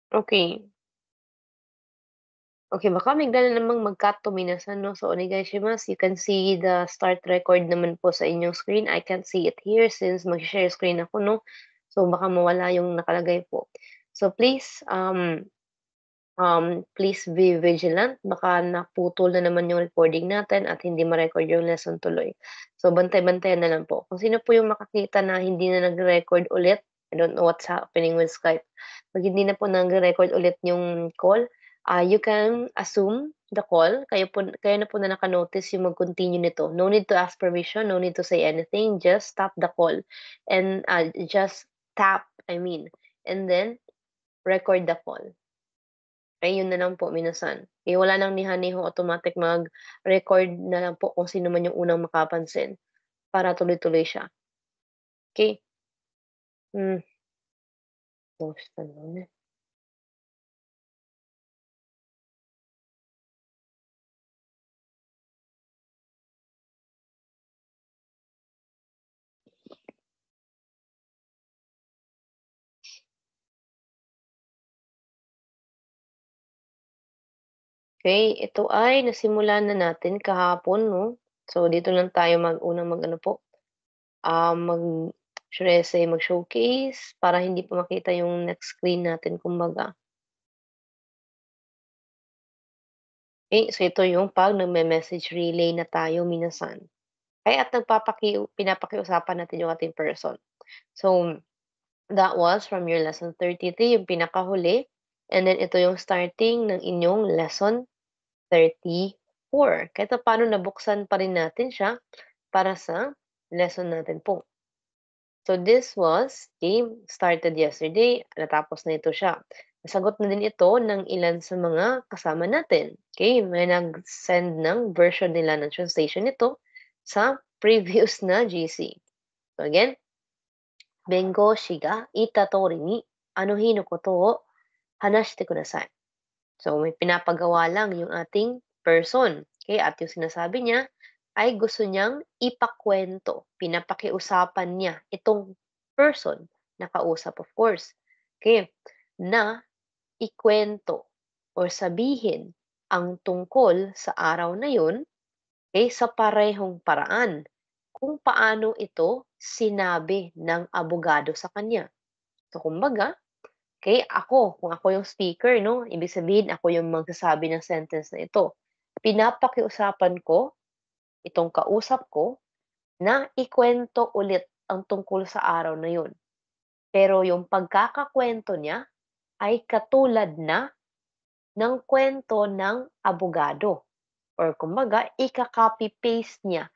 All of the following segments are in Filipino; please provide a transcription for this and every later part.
Okay. Okay, baka bigla na namang mag-cut to minasan 'no. So onegaishimasu. You can see the start record naman po sa inyong screen. I can't see it here since mag-share screen ako 'no. So baka mawala yung nakalagay po. So please be vigilant. Baka naputol na naman yung recording natin at hindi ma-record yung lesson tuloy. So bantay-bantayan na lang po. Kung sino po yung makakita na hindi na nagre-record ulit, I don't know what's happening with Skype. 'Pag hindi na po nagre-record ulit yung call, you can assume the call. Kayo na po na naka-notice yung mag-continue nito. No need to ask permission, no need to say anything, just stop the call and, just tap, I mean, and then record the call. Ayun na lang po minasan. Wala ng niha-niho, automatic mag-record na lang po kung sino man yung unang makapansin para tuloy-tuloy siya, okey? Hmm, kamusta naman? Okey, ito ay nasimulan na natin kahapon 'no. So dito lang tayo mag-ano po, mag should I say mag-showcase para hindi po makita yung next screen natin kumbaga. Okey, so ito yung 'pag nagme-message relay na tayo minasan. At pinapakiusapan natin yung ating person. So that was from your lesson 33, yung pinakahuli, and then ito yung starting ng inyong lesson 34. Kahit papaano nabuksan pa rin natin siya para sa lesson natin po. So this was started yesterday, natapos na ito siya. Nasagot na din ito ng ilan sa mga kasama natin. Okay, may nag-send ng version nila ng translation nito sa previous na GC. So again, 弁護士が言った通りに、あの日のことを話してください. So, may pinapagawa lang yung ating person. Okay? At yung sinasabi niya ay gusto niyang ipakwento. Pinapakiusapan niya itong person na kausap, of course. Okay? Na ikwento or sabihin ang tungkol sa araw na yun, sa parehong paraan kung paano ito sinabi ng abogado sa kanya. So, kumbaga, kung ako yung speaker 'no, ibig sabihin ako yung magsasabi ng sentence na ito. Pinapakiusapan ko itong kausap ko na ikuwento ulit ang tungkol sa araw na yun. Pero yung pagkakakuwento niya ay katulad na ng kuwento ng abogado or kumbaga ika-copy paste niya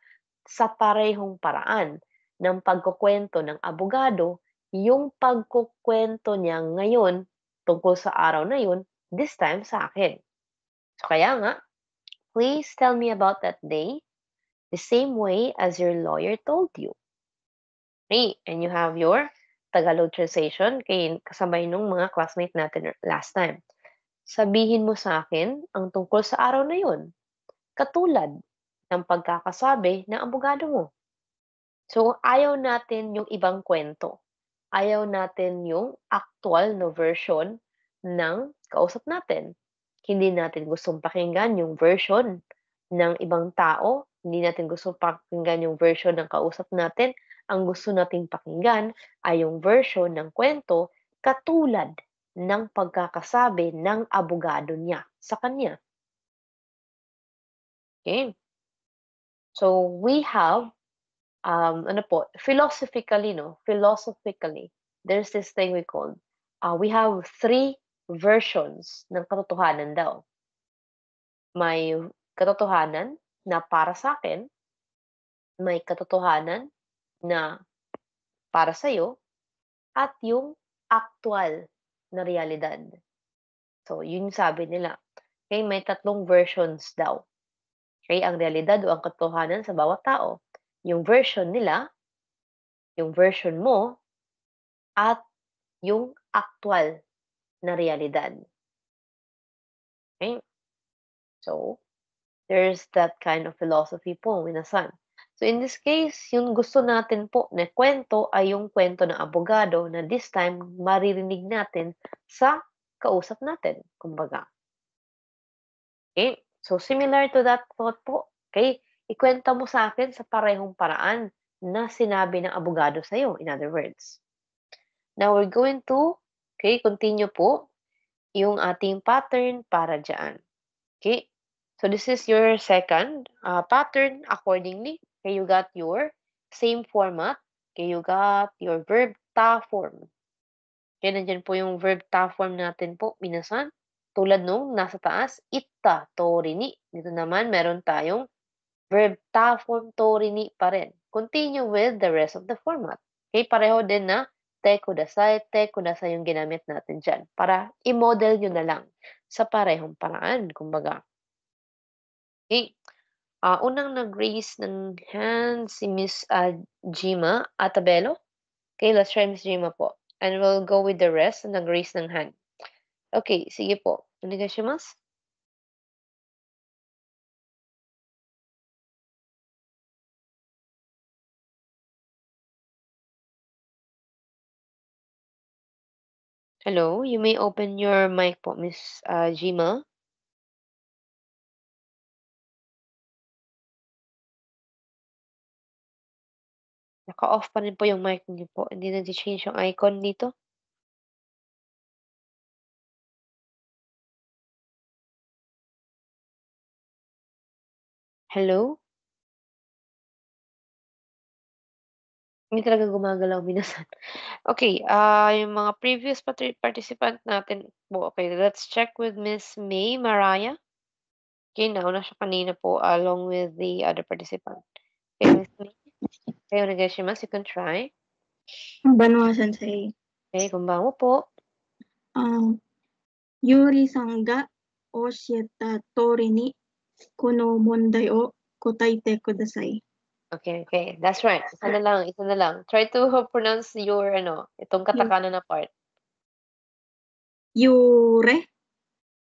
sa parehong paraan ng pagkukuwento ng abogado yung pagkukuwento niya ngayon tungkol sa araw na yun, this time sa akin. So kaya nga, please tell me about that day the same way as your lawyer told you. Okay, and you have your Tagalog translation kasabay nung mga classmate natin last time. Sabihin mo sa akin ang tungkol sa araw na yun, katulad ng pagkakasabi ng abogado mo. So, ayaw natin yung ibang kwento. Ayaw natin yung aktuwal na version ng kausap natin. Hindi natin gustong pakinggan yung version ng ibang tao. Hindi natin gustong pakinggan yung version ng kausap natin. Ang gusto nating pakinggan ay yung version ng kwento katulad ng pagkakasabi ng abogado niya sa kanya. Okay? So, we have ano po, philosophically, no? Philosophically, there's this thing we have three versions ng katotohanan daw. May katotohanan na para sa akin, may katotohanan na para sa'yo, at yung aktuwal na realidad. So, yun yung sabi nila. Okay, may tatlong versions daw. Okay, ang realidad o ang katotohanan sa bawat tao. Yung version nila, yung version mo, at yung aktuwal na realidad. Okay? So, there's that kind of philosophy po, minasan. So, in this case, yung gusto natin po na kwento ay yung kwento ng abogado na this time maririnig natin sa kausap natin, kumbaga. Okay, so similar to that thought po, okay, ikuwento mo sa akin sa parehong paraan na sinabi ng abogado sa'yo, in other words. Now we're going to, okay, continue po yung ating pattern para diyan. Okay, so this is your second pattern accordingly. Okay, you got your same format. Okay, you got your verb ta form. Okay, nandiyan po yung verb ta form natin po, minasan. Tulad nung nasa taas, itta, torini. Dito naman, meron tayong verb ta form torini pa rin. Continue with the rest of the format. Okay, pareho din na te kudasai yung ginamit natin dyan. Para i-model nyo na lang sa parehong paraan, kumbaga. Okay, unang nag-raise ng hand si Miss Jima Atabelo. Okay, let's try Miss Jima po. And we'll go with the rest na nag-raise ng hand. Okay, sige po. Onegaishimasu. Hello, you may open your mic po, Miss Jima. Naka-off pa rin po yung mic niyo po. Hindi nag-change yung icon dito. Hello? Hindi talaga gumagalaw minsan. Okay, yung mga previous participant natin po. Okay, let's check with Miss May Maraya. Okay, nauna siya kanina po along with the other participant. Okay, Miss May. Okay, onegaishimasu. You can try. Banwa Sensei. Okay, konbanwa po. Yuri-san ga oshieta tori ni kono mondai o kotaite kudasai. Okay. That's right. Isa na lang. Try to pronounce your, itong katakana na part. Yure.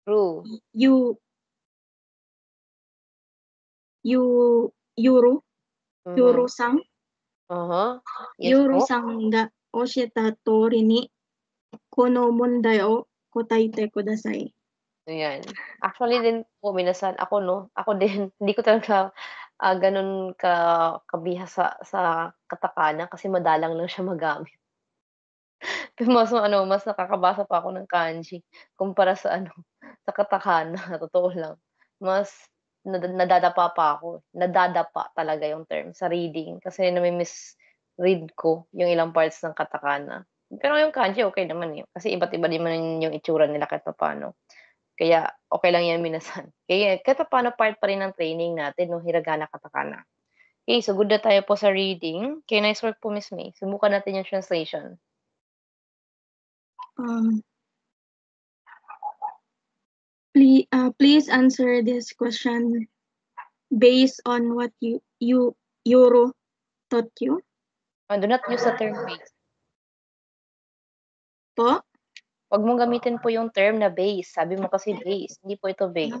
True. Yuru. Yuru-san. Yes po. Yuru-san ga oshieta tori ni kono mondai o kotaite kudasai. Ayan. Actually din po minasan ako 'no, ako din hindi ko talaga, gano'n kabihasa sa katakana kasi madalang lang siya magamit. Mas nakakabasa pa ako ng kanji kumpara sa sa katakana, totoo lang. Mas nadadapa pa ako, nadadapa talaga yung term sa reading kasi nami-misread ko yung ilang parts ng katakana. Pero yung kanji okey naman, eh, kasi iba't iba din naman yung itsura nila kahit papaano. Kaya okey lang 'yan minasan. Kaya kahit papaano part pa rin ng training natin 'no, hiragana, katakana. Okay, so good na tayo po sa reading. Okay, nice work po Miss May. Subukan natin yung translation. Please answer this question based on what Yoro taught you. Do not use the term base. Po? Wag mong gamitin po yung term na base. Sabi mo kasi base, hindi po ito base.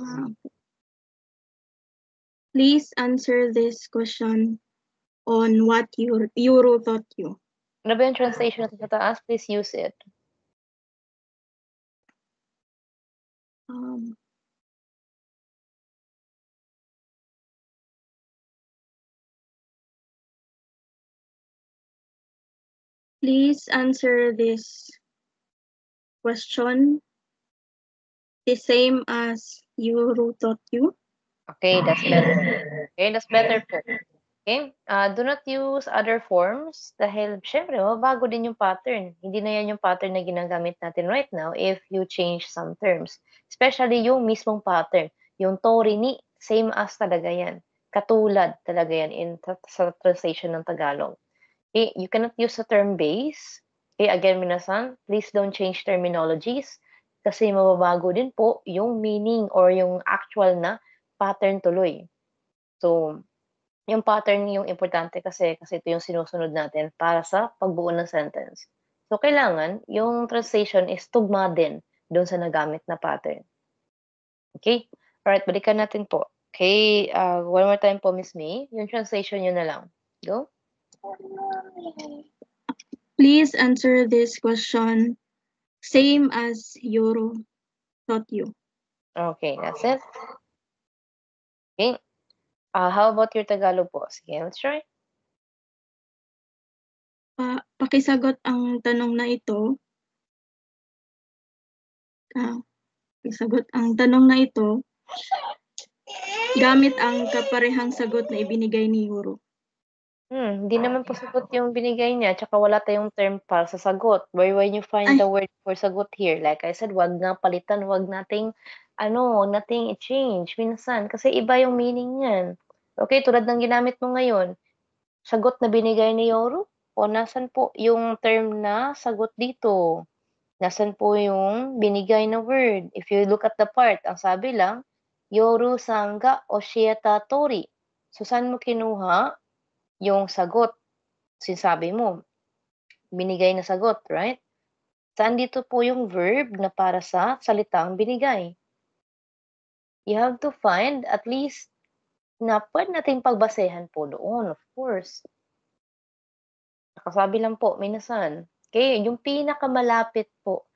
Please answer this question on what Yoro taught you. Ano ba yung translation natin sa taas? Please use it. Please answer this question the same as Yoro taught you. Okay, that's better. Okay, that's better po. Okay, do not use other forms dahil siyempre mababago din yung pattern. Hindi na yan yung pattern na ginagamit natin right now if you change some terms. Especially yung mismong pattern. Yung tori ni, same as talaga yan. Katulad talaga yan sa translation ng Tagalog. Okay, you cannot use the term base. Okay, again, minasan, please don't change terminologies kasi mababago din po yung meaning or yung actual na pattern tuloy. So, yung pattern yung importante kasi ito yung sinusunod natin para sa pagbuo ng sentence. So, kailangan yung translation is tugma din doon sa nagamit na pattern. Okay? Alright, balikan natin po. Okay, one more time po, Miss May. Yung translation yun na lang. Go. Please answer this question Same as Yoro taught you. Okay, that's it. Okay. How about your Tagalog po? Sige, let's try. Pakisagot ang tanong na ito. Pakisagot ang tanong na ito gamit ang kaparehang sagot na ibinigay ni Yoro. Hindi naman po sagot yung binigay niya, tsaka wala tayong term para sa sagot. When you find Ay. the word for sagot here, like I said, wag na palitan, wag nating wag nating i-change minsan kasi iba yung meaning niyan. Okay, tulad ng ginamit mo ngayon, sagot na binigay ni Yoru, o nasan po yung term na sagot dito? Nasan po yung binigay na word? If you look at the part, ang sabi lang, Yoru sanga oshieta tori. So, saan mo kinuha yung sagot? Sinasabi mo, binigay na sagot, right? Saan dito po yung verb na para sa salitang binigay? You have to find at least na puwede nating pagbasehan po doon, of course. Nakasabi lang po, minasan. Okay, yung pinakamalapit po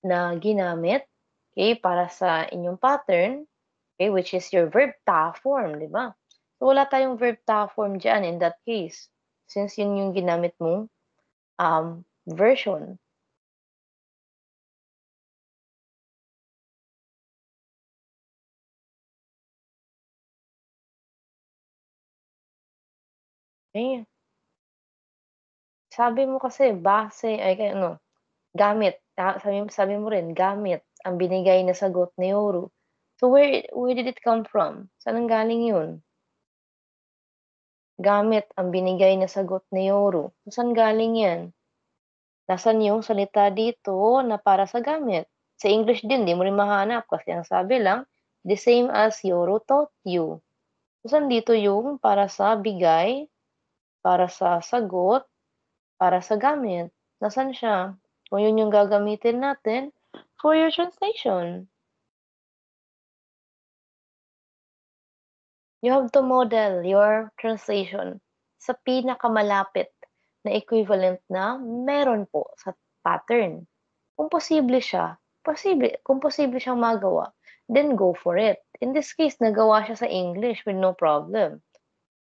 na ginamit, okay, para sa inyong pattern, okay, which is your verb ta form, di ba? So, wala tayong verb ta form diyan in that case, since yun yung ginamit mong version. Okay. Sabi mo kasi base gamit, sabi mo rin gamit ang binigay na sagot ni Yoru. So where did it come from? Saan nanggaling yun? Gamit ang binigay na sagot ni Yoru. So saan galing yan? Nasaan yung salita dito na para sa gamit? Sa English din, di mo rin mahanap kasi ang sabi lang, the same as Yoru taught you. So saan dito yung para sa bigay, para sa sagot, para sa gamit? Nasaan siya? Kung yun yung gagamitin natin for your translation. You have to model your translation sa pinakamalapit na equivalent na meron po sa pattern. Kung posible siya, kung posible siyang magawa, then go for it. In this case, nagawa siya sa English with no problem.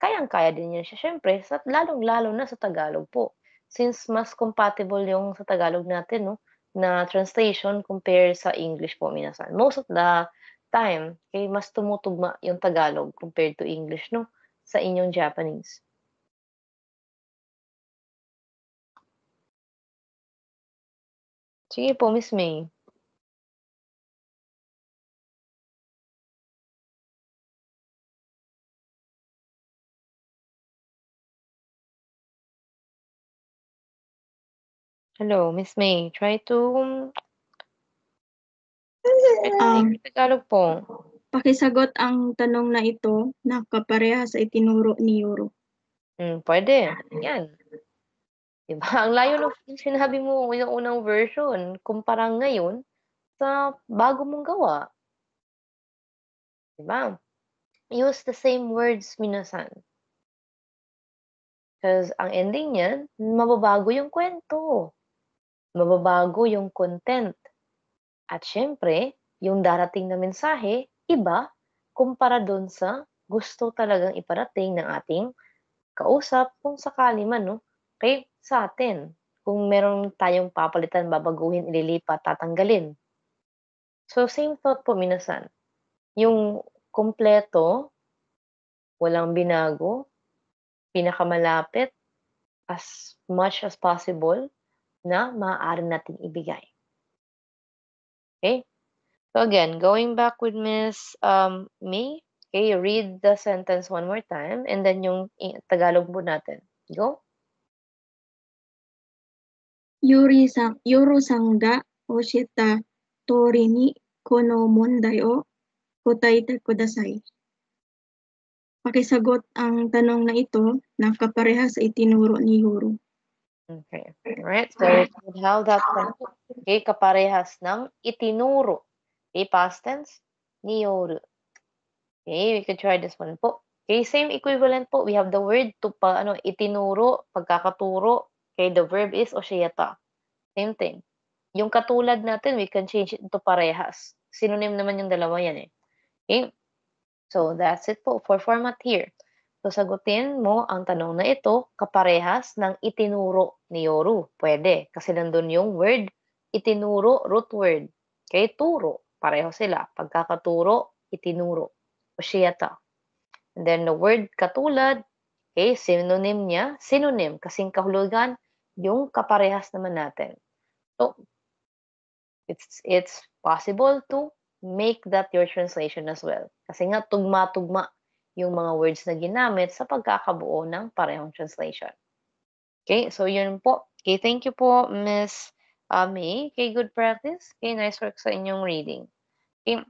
Kayang-kaya din niya siya siyempre lalong-lalo na sa Tagalog po. Since mas compatible yung sa Tagalog natin 'no, na translation compare sa English po minasan. Most of the time, mas tumutugma yung Tagalog compared to English 'no, sa inyong Japanese. Sige po, Miss May. Hello, Miss May. Try to Tagalog po. Pakisagot ang tanong na ito na kaparehas sa itinuro ni Yoro. Puwede, 'yan. 'Di ba, ang layo ng sinabi mo yung unang version kumpara ngayon sa bago mong gawa, 'di ba? Use the same words minasan. 'Cause ang ending niyan, mababago yung kwento, mababago yung content, at siyempre yung darating na mensahe iba kumpara dun sa gusto talagang iparating ng ating kausap kung sakali man 'no, okey, sa atin. Kung meron tayong papalitan, babaguhin, ililipat, tatanggalin. So, same thought po minasan. Yung kumpleto, walang binago, pinakamalapit, as much as possible na maaari nating ibigay. Okay? So again, going back with Miss May, okay, read the sentence one more time and then yung Tagalog mo natin. Go. Yoro sanga oshita tori ni kono mondai o kotaite kudasai. Pakisagot ang tanong na ito na kaparehas sa itinuro ni Yoro. Okay. Alright. So we could have that one. Okay, kaparehas ng itinuro. Okay, past tense, ni Yoru. Okay, we could try this one po. Okay, same equivalent po. We have the word to itinuro, pagkakaturo. Okay, the verb is oshiyata. Same thing. Yung katulad natin, we can change it into parehas. Synonym naman yung dalawa yan, eh. Okay? So, that's it po for format here. So, sagutin mo ang tanong na ito, kaparehas ng itinuro ni Yoru. Pwede, kasi nandun yung word, itinuro, root word. Okay, turo. Pareho sila. Pagkakaturo, itinuro. Oshiyata. And then the word katulad, okay, synonym niya, synonym, kasing kahulugan, yung kaparehas naman natin. So, it's possible to make that your translation as well. Kasi nga, tugma-tugma yung mga words na ginamit sa pagkakabuo ng parehong translation. Okay, so yun po. Okay, thank you po, Miss May. Okay, good practice. Okay, nice work sa inyong reading. Okay,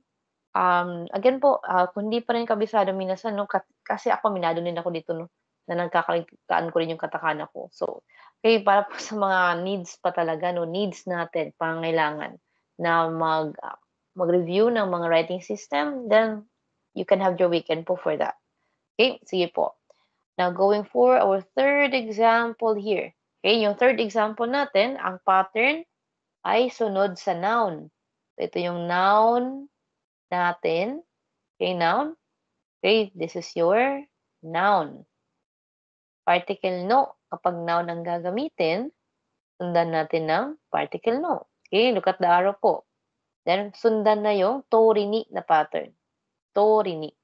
again po, kung hindi pa rin kabisado minasan, no, kasi ako minado din ako dito, no, na nagkakaligtaan ko rin yung katakana ko. So, okay, para po sa mga needs pa talaga, no, needs natin, pangangailangan na mag-review ng mga writing system, then you can have your weekend po for that. Okay, sige po. Now, going for our third example here. Okay, yung third example natin, ang pattern ay sunod sa noun. So, ito yung noun natin. Okay, noun. Okay, this is your noun. Particle no. Kapag noun ang gagamitin, sundan natin ng particle no. Okay, look at the arrow po. Then, sundan na yung to-rini na pattern. To-rini.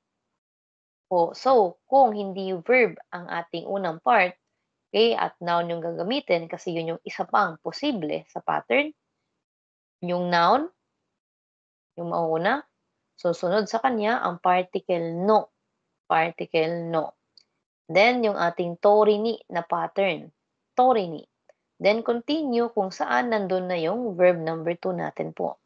So, kung hindi verb ang ating unang part, okay, at noun yung gagamitin kasi yun yung isa pang posible sa pattern, yung noun, yung mauna, susunod sa kanya ang particle no. Particle no. Then, yung ating to-rini na pattern. To-rini. Then, continue kung saan nandun na yung verb number 2 natin po.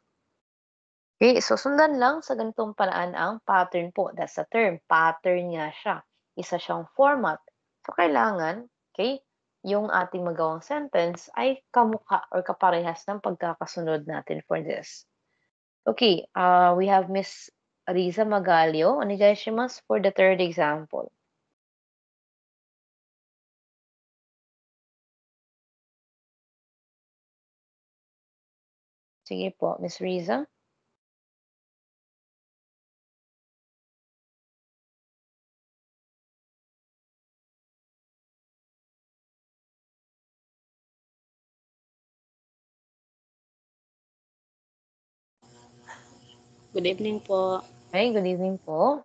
Okay, so sundan lang sa ganitong paraan ang pattern po. That's the term. Pattern nga siya. Isa siyang format. So, kailangan, okay, yung ating magawang sentence ay kamukha or kaparehas ng pagkakasunod natin for this. Okay, we have Miss Riza Magalio. Onegaishimasu for the third example. Sige po, Miss Riza. Good evening po. Hi, good evening po.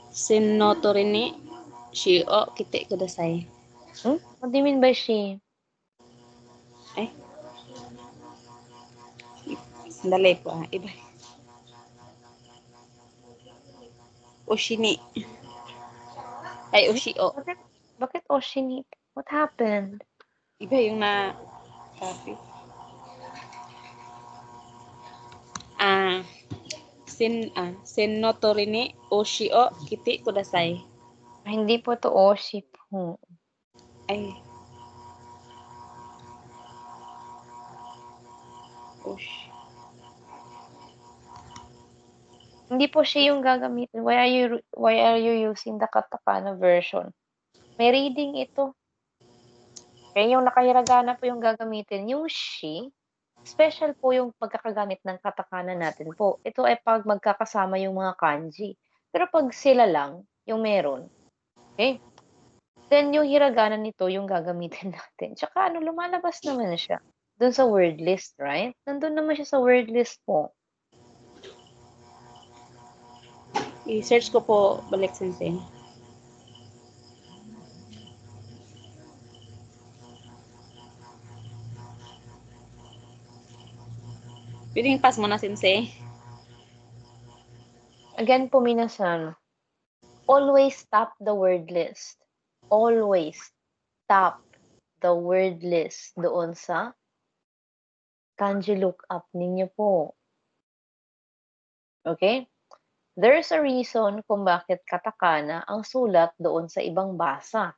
Sen no tori ni shi o kite kudasai. What do you mean by she? Sandali po iba. Oshini. Ay, oshi o. Bakit oshini? What happened? Iba yung na copy. Sen no tori ni oshi o kite kudasai. Hindi po to oshi po. Ay. Oshi. Hindi po siya yung gagamitin. Why are you using the katakana version? May reading ito. Kaya yung nakahiragana po yung gagamitin. Yung she, special po yung pagkakagamit ng katakana natin po. Ito ay pag magkakasama yung mga kanji. Pero pag sila lang, yung meron, okay? Then yung hiragana nito yung gagamitin natin. Tsaka lumalabas naman siya dun sa word list, right? Nandun naman siya sa word list po. I-search ko po balik sensei. Pwedeng pass mo na sensei. Again po, minasan, always tap the word list. Always tap the word list doon sa kanji lookup ninyo po. Okay? There's a reason kung bakit katakana ang sulat doon sa ibang basa.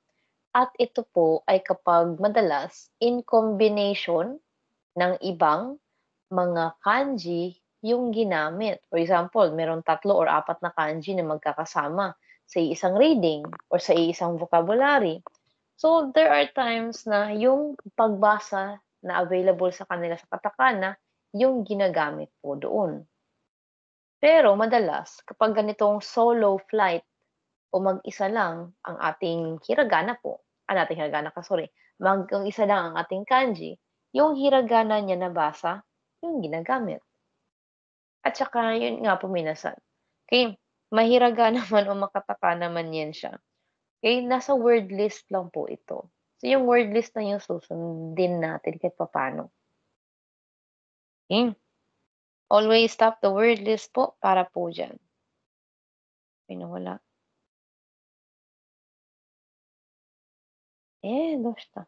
At ito po ay kapag madalas in combination ng ibang mga kanji yung ginamit. For example, meron 3 or 4 na kanji na magkakasama sa isang reading or sa isang vocabulary. So, there are times na yung pagbasa na available sa kanila sa katakana, yung ginagamit po doon. Pero madalas kapag ganitong solo flight o mag-isa lang ang ating hiragana po, ating hiragana sorry, mag-isa lang ang ating kanji, yung hiragana niya na basa, yung ginagamit. At saka yun nga po minasan, okey, mahiragana man o makatakana man yan siya, okey, nasa word list lang po ito. So, yung word list na yung susundin natin kahit papaano. Okey. Always tap the word list po para po diyan. Ay nawala.どうした?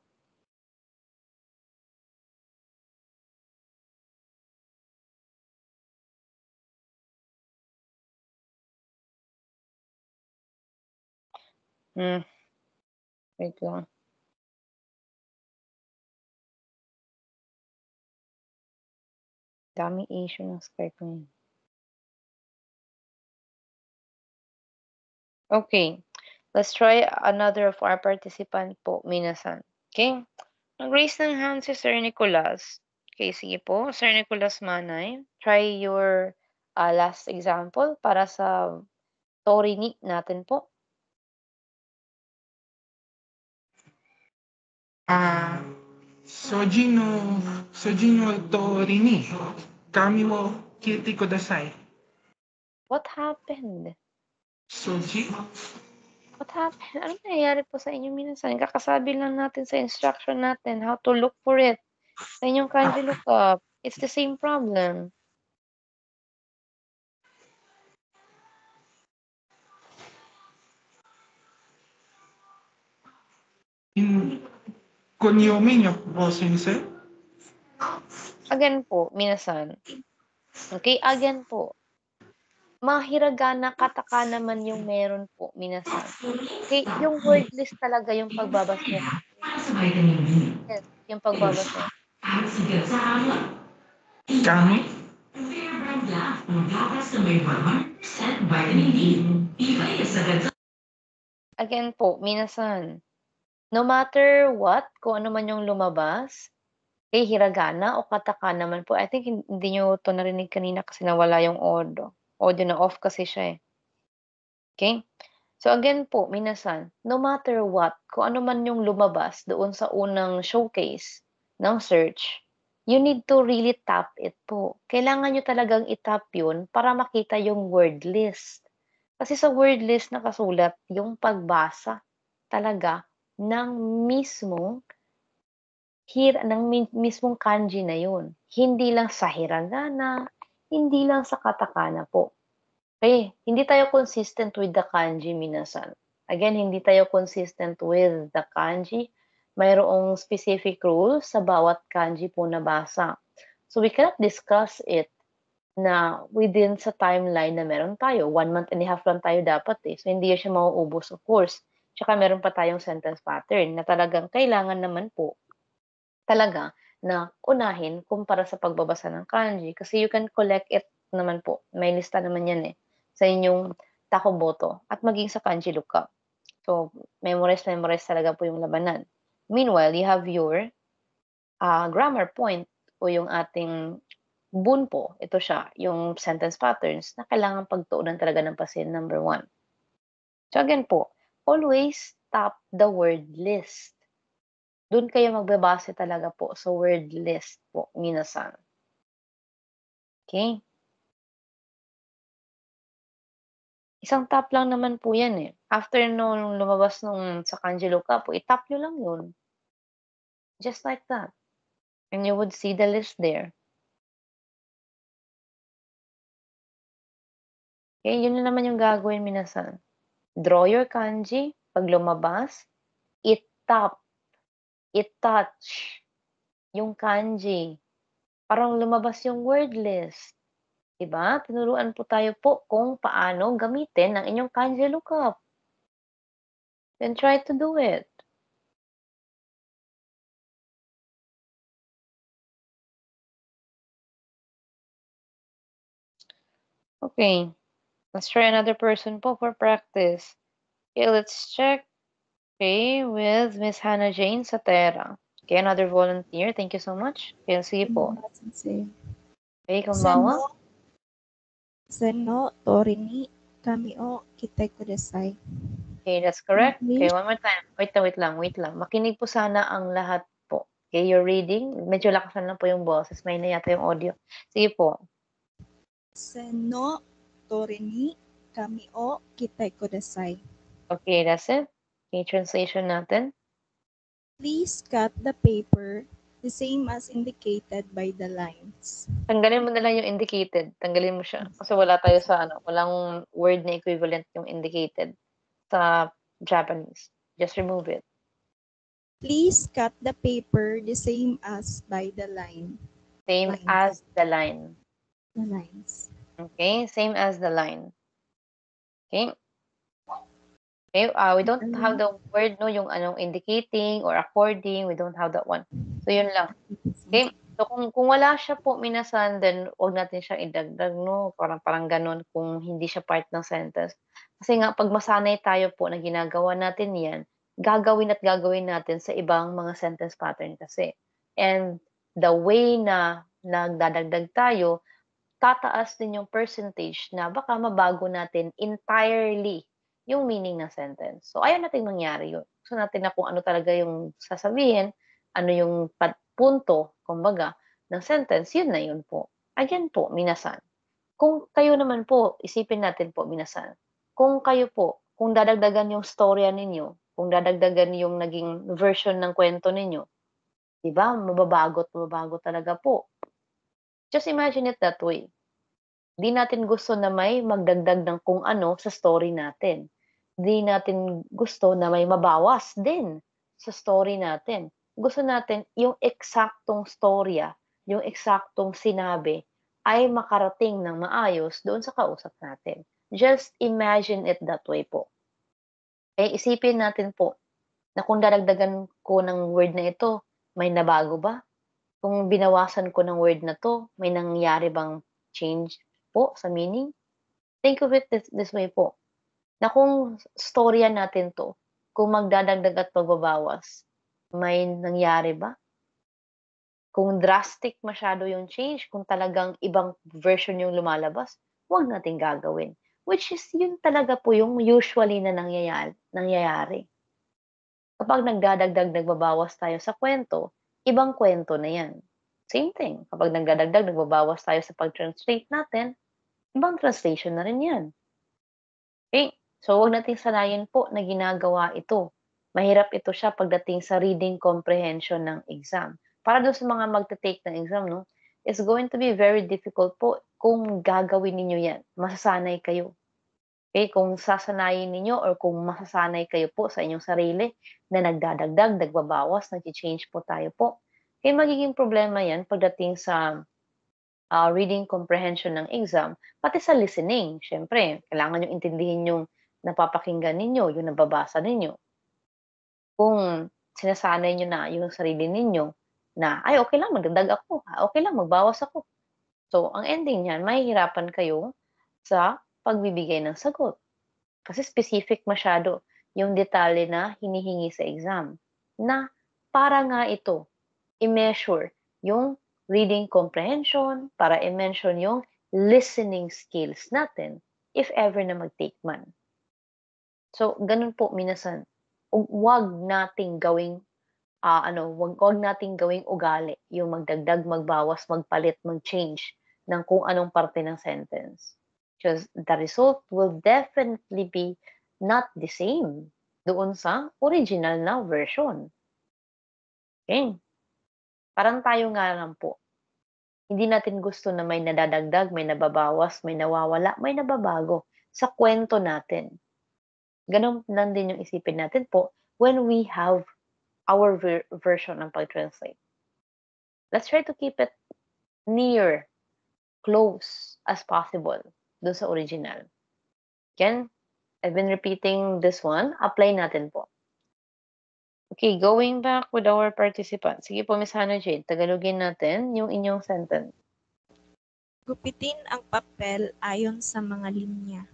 Wait lang. Daming issue ng Skype ngayon. Okay, let's try another of our participant po, minasan. Okay, nag-raise ng hand si Sir Nicolas. Okay, sige po, Sir Nicolas Manay, try your last example para sa Torini natin po. ソジの通りに紙を切ってください。 What happened? Soji? What happened? Anong nangyayari po sa inyo minasan? Kakasabi lang natin sa instruction natin how to look for it. Sa inyong kanji lookup, it's the same problem. Kunyomi niyo po, sensei? Again po, minasan. Okay, again po. Mahiragana, katakana man yung meron po, minasan. Okay, yung word list talaga yung pagbabasehan. Yes, yung pagbabasehan. Kami? Again po, minasan. No matter what, kung ano man yung lumabas, okay, hiragana o katakana man po. I think hindi nyo to narinig kanina kasi nawala yung audio. Audio na off kasi siya eh. Okay? So again po, minasan, no matter what, kung ano man yung lumabas doon sa unang showcase ng search, you need to really tap it po. Kailangan nyo talagang itap yun para makita yung word list. Kasi sa word list nakasulat yung pagbasa talaga ng mismong kanji na yun. Hindi lang sa hiragana, hindi lang sa katakana po. Okay, hindi tayo consistent with the kanji minasan. Again, hindi tayo consistent with the kanji. Mayroong specific rules sa bawat kanji po na basa. So we cannot discuss it na within sa timeline na meron tayo. 1 month and a half lang tayo dapat eh. So hindi siya mauubos of course. Tsaka meron pa tayong sentence pattern na talagang kailangan naman po talaga na unahin kumpara sa pagbabasa ng kanji. Kasi you can collect it naman po. May lista naman yan eh sa inyong takoboto at maging sa kanji lookup. So, memorize talaga po yung labanan. Meanwhile, you have your grammar point o yung ating bunpo. Ito siya, yung sentence patterns na kailangan pagtuunan talaga ng pasin, number 1. So, again po, always tap the word list. Doon kayo magbabase talaga po sa word list po, minasan. Okay? Isang tap lang naman po yan eh. After nung lumabas nung sa kanji lookup po, i-tap nyo lang yun. Just like that. And you would see the list there. Okay, yun na naman yung gagawin minasan. Draw your kanji. Pag lumabas, i-tap, i-touch yung kanji. Parang lumabas yung word list. Diba? Tinuruan po tayo po kung paano gamitin ang inyong kanji lookup. Then try to do it. Okay. Let's try another person po for practice. Okay, let's check. Okay, with Miss Hannah Jane Satera. Okay, another volunteer. Thank you so much. Okay, sige po. Konbanwa, sensei. Okay, konbanwa. Senno tori ni kami o kitai kudasai. Okay, that's correct. Okay, English. one more time. Wait lang. Makinig po sana ang lahat po. Okay, you're reading. Medyo lakasan lang po yung boses. May na yata yung audio. Sige po. Senno tori ni kami o kitai kudasai. Okay, that's it. Okay, translation natin. Please cut the paper the same as indicated by the lines. Tanggalin mo na lang yung indicated. Tanggalin mo siya. Kasi wala tayo sa walang word na equivalent yung indicated sa Japanese. Just remove it. Please cut the paper the same as by the line. Same Lines. as the line. The lines. Okay, same as the line. Okay. Okay, we don't have the word, no, yung indicating or according. We don't have that one. So, yun lang. Okay? So, kung wala siya po, minasan, then huwag natin siyang idagdag, no? Parang ganun kung hindi siya part ng sentence. Kasi nga, pag masanay tayo po na ginagawa natin yan, gagawin natin sa ibang mga sentence pattern kasi. And the way na nagdadagdag tayo, tataas din yung percentage na baka mabago natin entirely yung meaning ng sentence. So, ayaw nating mangyari yun. Gusto natin na kung ano talaga yung sasabihin, ano yung punto, kumbaga, ng sentence, yun na yun po. Again po, minasan. Kung kayo naman po, isipin natin po, minasan. Kung kayo po, kung dadagdagan yung storya ninyo, kung dadagdagan yung naging version ng kwento ninyo, di ba? Mababago talaga po. Just imagine it that way. Di natin gusto na may magdagdag ng kung ano sa story natin. Di natin gusto na may mabawas din sa story natin. Gusto natin yung eksaktong storya, yung eksaktong sinabi ay makarating ng maayos doon sa kausap natin. Just imagine it that way po. Isipin natin po na kung dadagdagan ko ng word na ito, may nabago ba? Kung binawasan ko ng word na 'to, may nangyari bang change po sa meaning? Think of it this way po, na kung storya natin 'to, kung magdadagdag at magbabawas, may nangyari ba? Kung drastic masyado yung change, kung talagang ibang version yung lumalabas, huwag nating gagawin. Which is yun talaga po yung usually na nangyayari. Kapag nagdadagdag, nagbabawas tayo sa kwento, ibang kwento na yan. Same thing, kapag nagdadagdag, nagbabawas tayo sa pag-translate natin, ibang translation na rin yan. Okay? So, huwag nating sanayin po na ginagawa ito. Mahirap ito siya pagdating sa reading comprehension ng exam. Para doon sa mga magte-take ng exam, no, it's going to be very difficult po kung gagawin ninyo yan. Masasanay kayo. Okay, kung sasanayin ninyo or kung masasanay kayo po sa inyong sarili na nagdadagdag, nagbabawas, nag-change po tayo po. Kaya magiging problema yan pagdating sa reading comprehension ng exam, pati sa listening. Siyempre, kailangan nyo intindihin yung napapakinggan ninyo, yung nababasa ninyo. Kung sinasanay nyo na yung sarili ninyo na, ay, okay lang, magdagdag ako. Okay lang, magbawas ako. So, ang ending niyan, mahihirapan kayo sa pagbibigay ng sagot. Kasi specific masyado yung detalye na hinihingi sa exam. Na para nga ito, i-measure yung reading comprehension, para i-mention yung listening skills natin, if ever na mag-take man. So, ganun po, minasan. Huwag nating gawing, wag nating gawing ugali yung magdagdag, magbawas, magpalit, mag-change ng kung anong parte ng sentence. Because the result will definitely be not the same doon sa original na version. Okay? Parang tayo nga lang po. Hindi natin gusto na may nadadagdag, may nababawas, may nawawala, may nababago sa kwento natin. Ganun lang din yung isipin natin po when we have our version ng pag-translate. Let's try to keep it near, close as possible doon sa original. Again, I've been repeating this one. Apply natin po. Okay, going back with our participants. Sige po, Miss Hannah Jade, Tagalogin natin yung inyong sentence. Gupitin ang papel ayon sa mga linya.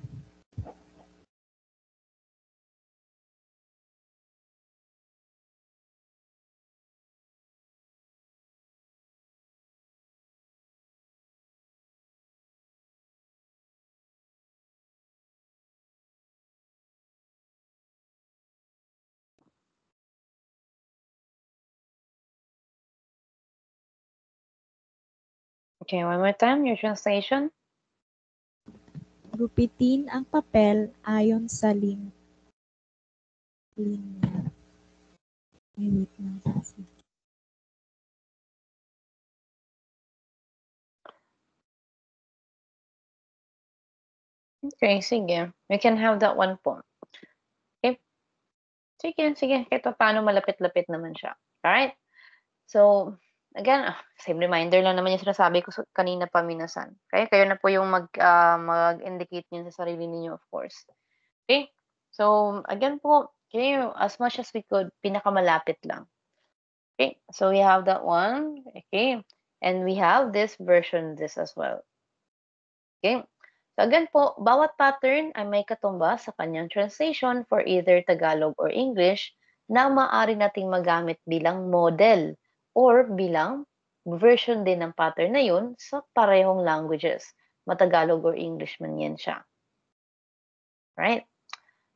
Okay, one more time, your translation. Gupitin ang papel ayon sa linya. Ay, wait lang. Okay, sige. We can have that one po. Okay? Sige. Kahit paano malapit-lapit naman siya. Alright? So, again, same reminder lang naman yung sinasabi ko kanina pa, minasan. Okay? Kayo na po yung mag-indicate niyo sa sarili ninyo, of course. Okay? So, again po, okay, as much as we could, pinakamalapit lang. Okay? So, we have that one. Okay? And we have this version, this as well. Okay? So again po, bawat pattern ay may katumbas sa kanyang translation for either Tagalog or English na maaari nating magamit bilang model or bilang version din ng pattern na yun sa parehong languages. Matagalog or English man yan siya. Right?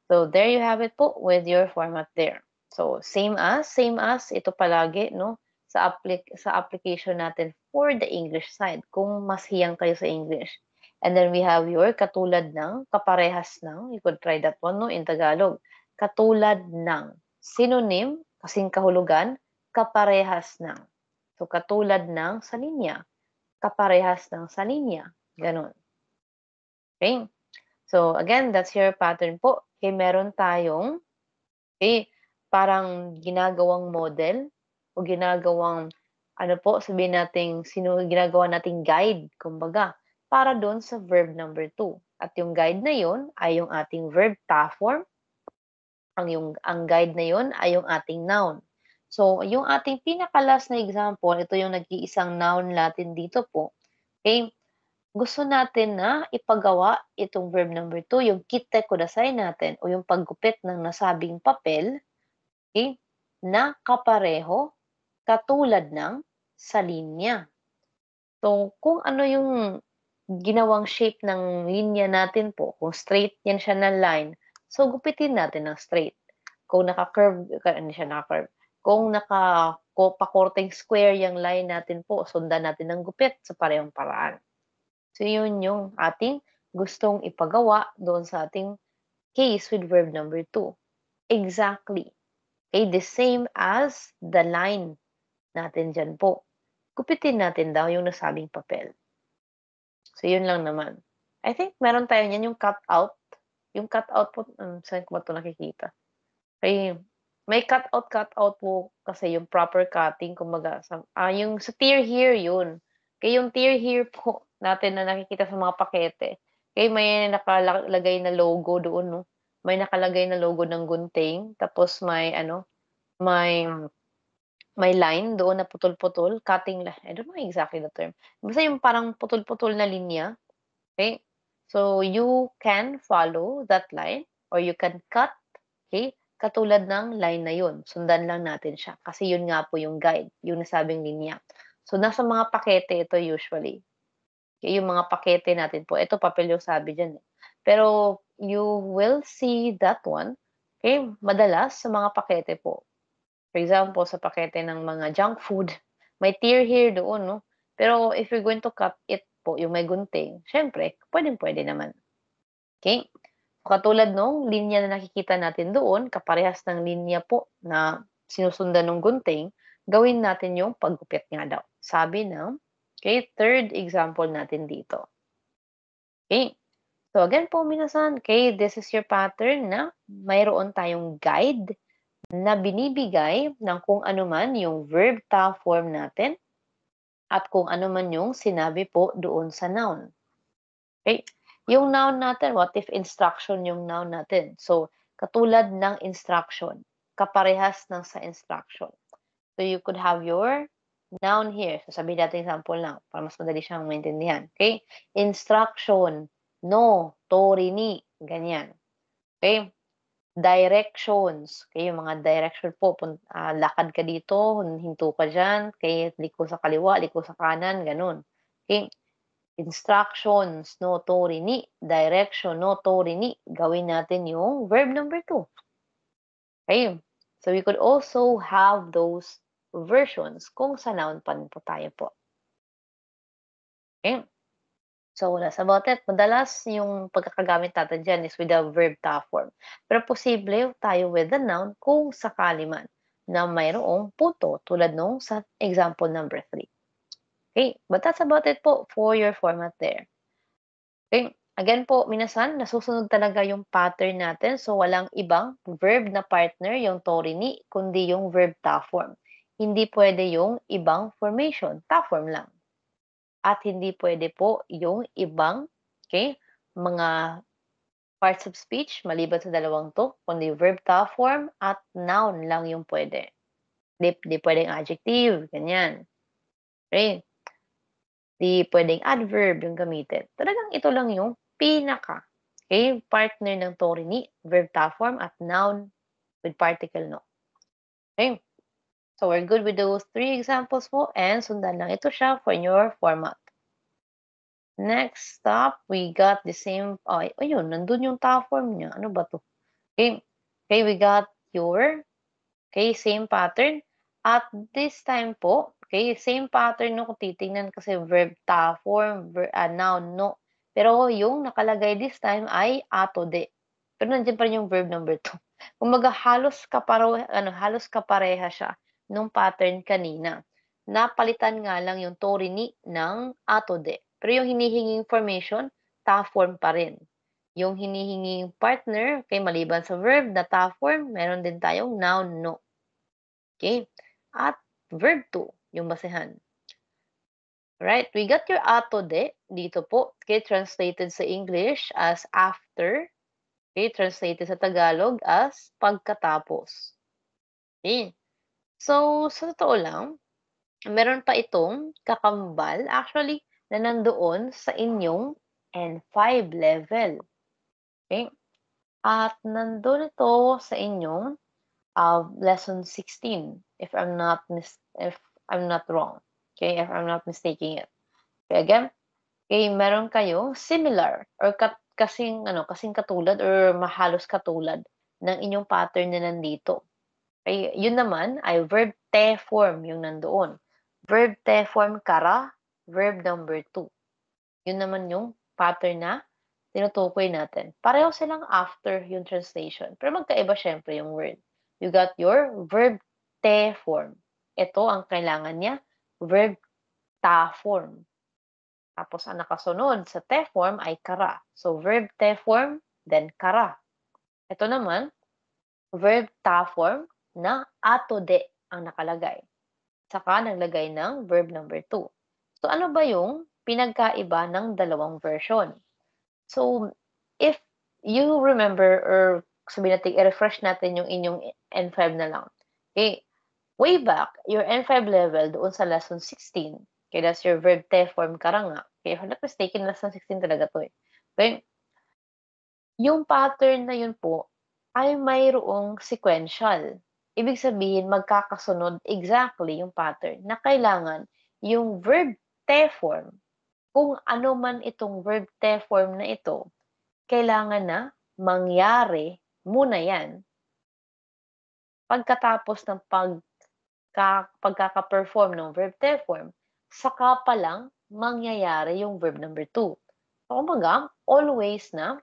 So there you have it po with your format there. So same as ito palagi no sa application natin for the English side kung mas hiyang kayo sa English. And then we have your katulad ng, kaparehas ng, you could try that one no in Tagalog. Katulad ng, synonym, kasing kahulugan, kaparehas ng. So katulad ng sa linya, kaparehas ng sa linya, ganun. Okay? So again, that's your pattern po. Okay, meron tayong parang ginagawang model o ginagawang ano po, sabihin nating ginagawa nating guide, kumbaga, para doon sa verb number 2. At yung guide na yon ay yung ating verb form. Ang guide na yon ay yung ating noun. So, yung ating pinakalas na example, ito yung nag-iisang noun natin dito po. Okay? Gusto natin na ipagawa itong verb number 2, yung kite kudasai natin o yung paggupit ng nasabing papel, okay, na kapareho, katulad ng sa linya. So, kung ano yung ginawang shape ng linya natin po, kung straight yan siya na line, so gupitin natin ng straight. Kung naka-curve, hindi siya naka-curve. Kung pakorteng square yung line natin po, sundan natin ng gupit sa parehong paraan. So, yun yung ating gustong ipagawa doon sa ating case with verb number 2. Exactly. Okay, the same as the line natin dyan po. Gupitin natin daw yung nasabing papel. So, yun lang naman. I think meron tayo niyan yung cut out. Yung cut out po, saan ko ba ito nakikita? Okay, may cut out po kasi yung proper cutting, kumbaga, yung sa tier here, yun. Kaya yung tier here po natin na nakikita sa mga pakete, kaya may nakalagay na logo doon, no? May nakalagay na logo ng gunting, tapos may line doon na putol-putol, cutting I don't know exactly the term. Basta yung parang putol-putol na linya, okay? So, you can follow that line or you can cut, okay? Katulad ng line na yun. Sundan lang natin siya kasi yun nga po yung guide, yung nasabing linya. So, nasa mga pakete ito usually. Okay, yung mga pakete natin po, ito papel yung sabi dyan. Pero, you will see that one, okay, madalas sa mga pakete po. For example, sa pakete ng mga junk food, may tier here doon, no? Pero if you're going to cut it po, yung may gunting, syempre, pwedeng-pwede naman. Okay? Katulad nung linya na nakikita natin doon, kaparehas ng linya po na sinusundan ng gunting, gawin natin yung paggupit nga daw. Sabi ng, okay, third example natin dito. Okay? So again po, minasan, okay, this is your pattern na mayroon tayong guide na binibigay ng kung ano man yung verb form natin at kung ano man yung sinabi po doon sa noun. Okay? Yung noun natin, what if instruction yung noun natin? So, katulad ng instruction, kaparehas ng sa instruction. So, you could have your noun here. So, sabihin natin example lang para mas madali siyang maintindihan. Okay? Instruction, no, tori ni, ganyan. Okay? Directions. Okay, yung mga direction po, lakad ka dito, hinto ka dyan, okay, liko sa kaliwa, liko sa kanan, ganun. Okay, instructions, no tori ni, direction, no tori ni, gawin natin yung verb number 2. Okay, so we could also have those versions kung sa noun pa po tayo po. Okay? So, that's about it. Madalas yung pagkakagamit natin dyan is with the verb ta form. Pero posible tayo with the noun kung sakali man na mayroong punto tulad nung sa example number 3. Okay, but that's about it po for your format there. Okay, again po, minasan, nasusunod talaga yung pattern natin. So, walang ibang verb na partner yung tori ni, kundi yung verb ta form. Hindi pwede yung ibang formation, ta form lang. At hindi pwede po yung ibang, okay, mga parts of speech maliban sa dalawang to, kundi verb ta form at noun lang yung pwede. Di pwedeng adjective, ganyan. Okay? Di pwedeng adverb yung gamitin. Talagang ito lang yung pinaka, okay, partner ng tori ni, verb ta form at noun with particle no. Okay? So, we're good with those 3 examples po and sundan lang ito siya for your format. Next stop, we got the same, ayun, nandun yung ta form niya. Ano ba to? Okay, okay, we got your, okay, same pattern. At this time po, okay, same pattern no, kung titingnan kasi verb ta form, noun no. Pero yung nakalagay this time ay ato de. Pero nandiyan pa rin yung verb number 2. Kumbaga halos kapareha siya nung pattern kanina. Napalitan nga lang yung tori ni ng ato de. Pero yung hinihinging formation, ta form pa rin. Yung hinihinging partner, okay, maliban sa verb na ta form, meron din tayong noun no. Okay? At verb 2, yung basehan. Right? We got your ato de dito po. Okay, translated sa English as after. Okay, translated sa Tagalog as pagkatapos. Okay. So, sa totoo lang, meron pa itong kakambal actually na nandoon sa inyong N5 level. Okay? At nandun ito sa inyong lesson 16 if I'm not wrong. Okay, if I'm not mistaking it. Okay, again, okay, meron kayong similar or kasing katulad or mahalos katulad ng inyong pattern na nandito. Okay, yun naman ay verb te form yung nandoon. Verb te form kara, verb number 2. Yun naman yung pattern na tinutukoy natin. Pareho silang after yung translation. Pero magkaiba syempre yung word. You got your verb te form. Ito ang kailangan niya, verb ta form. Tapos ang nakasunod sa te form ay kara. So verb te form, then kara. Ito naman, verb ta form na ato de ang nakalagay. Saka naglagay ng verb number 2. So ano ba yung pinagkaiba ng dalawang version? So, if you remember or sabihin natin, i-refresh natin yung inyong N5 na lang. Okay, way back, your N5 level doon sa lesson 16. Okay, that's your verb te form karanga. Okay, if I'm not mistaken, lesson 16 talaga to eh. Okay, yung pattern na yun po ay mayroong sequential. Ibig sabihin, magkakasunod exactly yung pattern na kailangan yung verb te form, kung ano man itong verb te form na ito, kailangan na mangyari muna yan pagkatapos ng pagkaka-perform ng verb te form, saka pa lang mangyayari yung verb number 2. So, kumbaga, always na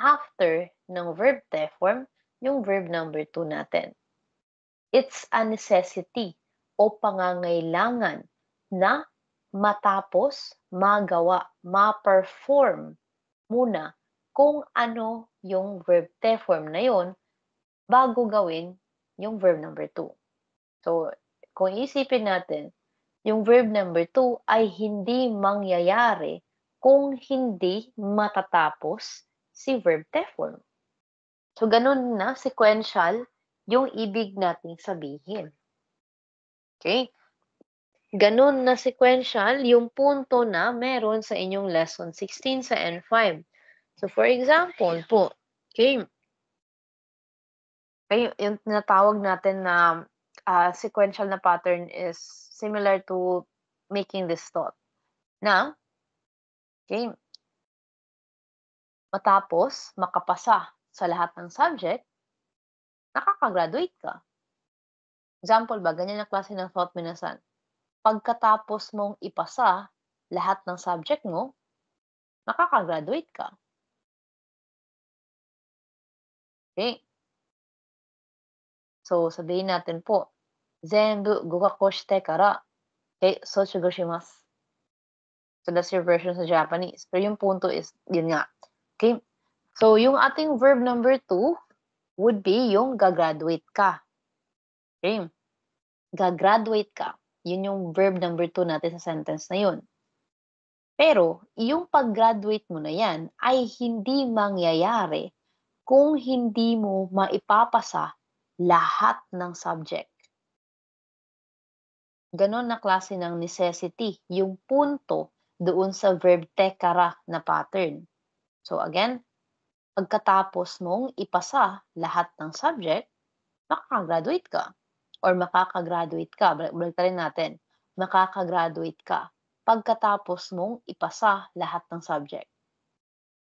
after ng verb te form, yung verb number 2 natin. It's a necessity o pangangailangan na matapos, magawa, ma-perform muna kung ano yung verb te form na yun bago gawin yung verb number 2. So, kung isipin natin, yung verb number 2 ay hindi mangyayari kung hindi matatapos si verb te form. So, ganun na sequential yung ibig nating sabihin. Okay? Ganun na sequential yung punto na meron sa inyong lesson 16 sa N5. So, for example po, okay, yung tinatawag natin na sequential na pattern is similar to making this thought. Na, okay, matapos makapasa sa lahat ng subject, nakaka-graduate ka. Example ba, ganyan na klase ng thought minasan. Pagkatapos mong ipasa lahat ng subject mo, makakagraduate ka. Okay? So, sabihin natin po, Zenbu gugako shite kara, sochigo shimasu. So, that's your version sa Japanese. Pero yung punto is, yun nga. Okay? So, yung ating verb number 2 would be yung gagraduate ka. Okay? Gagraduate ka. Yun yung verb number 2 natin sa sentence na yun. Pero, yung pag-graduate mo na yan ay hindi mangyayari kung hindi mo maipapasa lahat ng subject. Ganon na klase ng necessity, yung punto doon sa verb tekara na pattern. So again, pagkatapos mong ipasa lahat ng subject, makakagraduate ka. Or makakagraduate ka. Baliktarin natin. Makakagraduate ka pagkatapos mong ipasa lahat ng subject.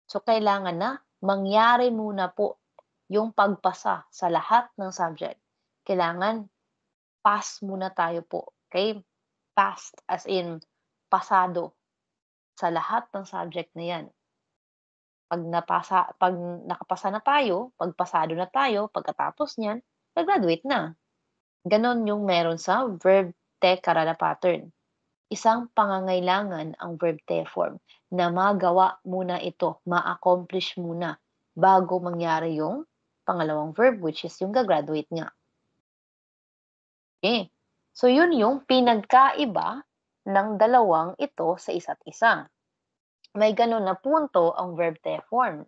So kailangan na mangyari muna po yung pagpasa sa lahat ng subject. Kailangan pass muna tayo po. Okay? Past as in pasado sa lahat ng subject na yan. Pag nakapasa na tayo, pagpasado na tayo, pagkatapos niyan, graduate na. Ganon yung meron sa verb te karana pattern. Isang pangangailangan ang verb te form na magawa muna ito, ma-accomplish muna bago mangyari yung pangalawang verb which is yung gagraduate nga. Okay. So yun yung pinagkaiba ng dalawang ito sa isa't isa. May ganun na punto ang verb te form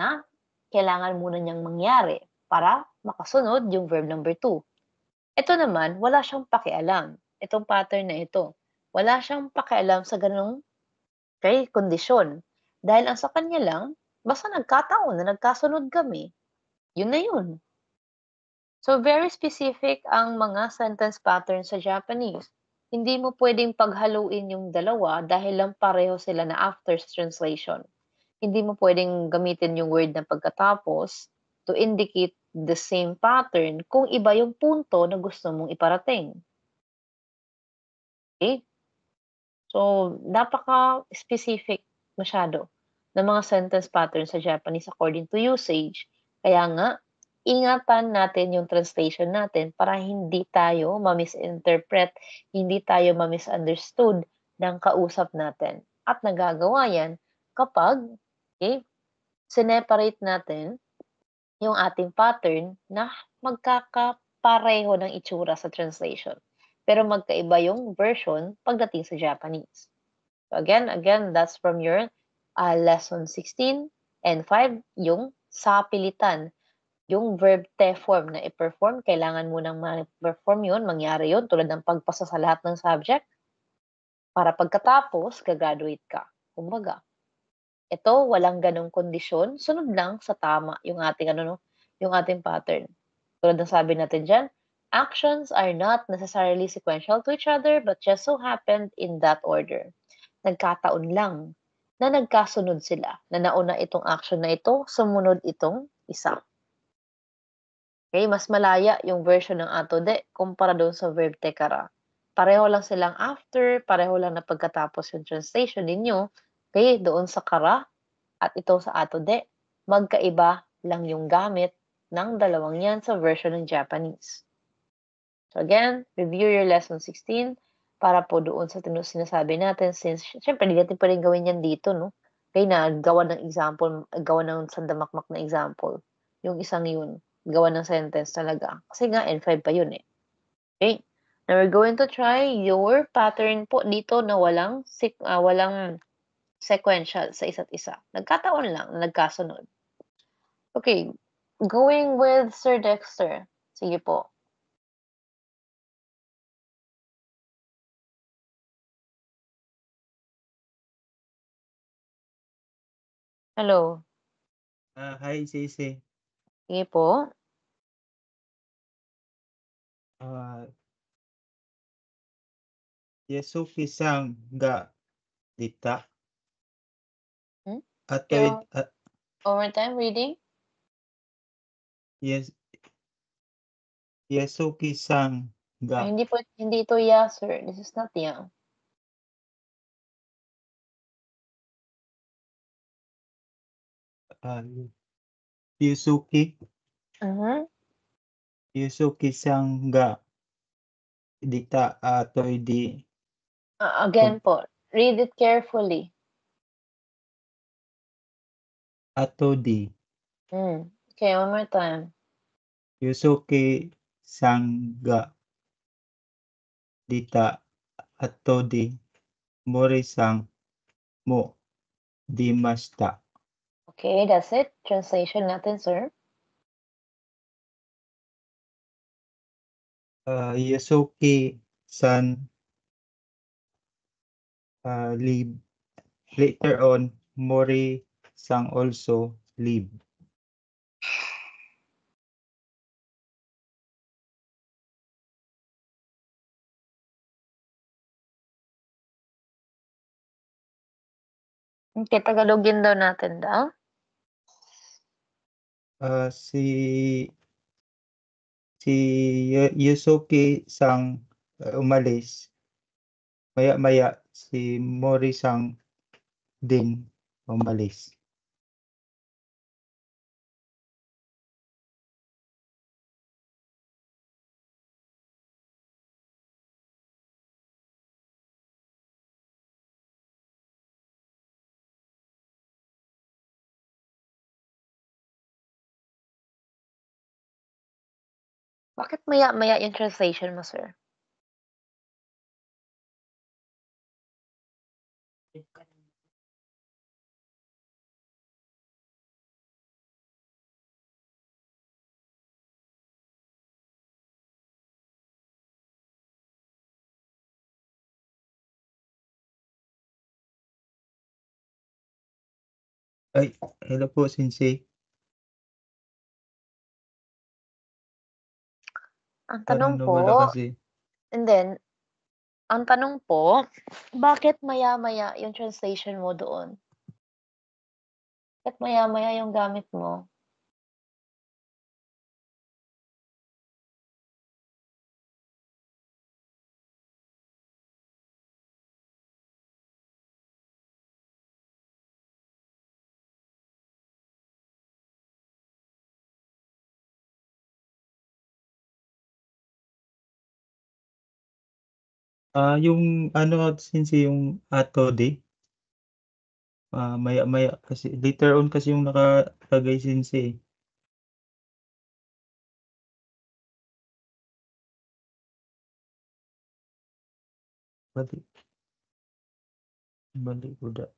na kailangan muna niyang mangyari para makasunod yung verb number 2. Ito naman, wala siyang pakialam. Itong pattern na ito. Wala siyang pakialam sa ganung kondisyon. Dahil ang sa kanya lang, basta nagkataon na nagkasunod kami, yun na yun. So, very specific ang mga sentence pattern sa Japanese. Hindi mo pwedeng paghaluin yung dalawa dahil lang pareho sila na after translation. Hindi mo pwedeng gamitin yung word na pagkatapos to indicate the same pattern kung iba yung punto na gusto mong iparating. Okay? So, napaka-specific masyado ng mga sentence pattern sa Japanese according to usage. Kaya nga, ingatan natin yung translation natin para hindi tayo ma-misinterpret, hindi tayo ma-misunderstood ng kausap natin. At nagagawa yan kapag sineparate natin yung ating pattern na magkakapareho ng itsura sa translation. Pero magkaiba yung version pagdating sa Japanese. So again, that's from your lesson 16 and 5, yung sapilitan. Yung verb te form na i-perform, kailangan mo nang ma-perform yun, mangyari yun, tulad ng pagpasa sa lahat ng subject, para pagkatapos, gagraduate ka. Kumbaga, ito, walang ganong kondisyon, sunod lang sa tama yung ating, yung ating pattern. Tulad ng sabi natin dyan, actions are not necessarily sequential to each other, but just so happened in that order. Nagkataon lang na nagkasunod sila, na nauna itong action na ito, sumunod itong isa. Okay, mas malaya yung version ng atode kumpara doon sa verb tekara. Pareho lang silang after, pareho lang na pagkatapos yung translation ninyo. Okay, doon sa kara at ito sa atode, magkaiba lang yung gamit ng dalawang yan sa version ng Japanese. So again, review your lesson 16 para po doon sa sinasabi natin since syempre hindi natin pa rin gawin yan dito, no? Okay, na gawa ng example, gawa ng sandamakmak na example. Yung isang yun, gawa ng sentence talaga. Kasi nga, N5 pa yun eh. Okay? Now, we're going to try your pattern po dito na walang sequential sa isa't isa. Nagkataon lang na nagkasunod. Okay. Going with Sir Dexter. Sige po. Hello. Hi, Sisi. Sige po. Yasuki-san ga dita. Hmm? Atay, Overtime reading? yes, Yasuki-san ga. Hindi ito yeah, sir. This is not yeah. Yusuki. Mhm. Yusuki-san ga dita atoy di Again po, read it carefully. ato di. Okay, one more time. Yusuki-san ga dita ato di Mori-san mo dimashita. Okay, that's it. Translation natin, sir. Yusuki-san leave. Later on, Mori-san also leave. Okay, Tagalogin daw natin daw. Si Yusuki-sang umalis. Maya-maya si Mori-sang din umalis. Bakit maya-maya yung translation mo, sir? Ay, hello po, Sensei. Ang Parang tanong nawala po, kasi. and then, ang tanong po, bakit maya-maya yung translation mo doon? Bakit maya-maya yung gamit mo? Yung ano, Sensei, yung ato di. Maya-maya kasi. Later on kasi yung nakalagay, Sensei. Balik udah.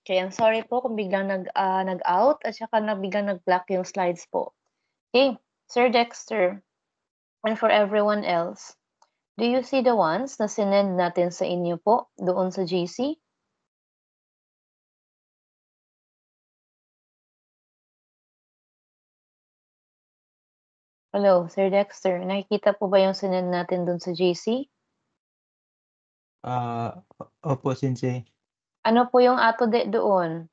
Okay, I'm sorry po kung biglang nag-out at saka biglang nag-black yung slides po. Okay, Sir Dexter, and for everyone else, do you see the ones na sinend natin sa inyo po doon sa GC? Hello, Sir Dexter, nakikita po ba yung sinend natin doon sa GC? Opo, Sensei. Ano po yung ato doon?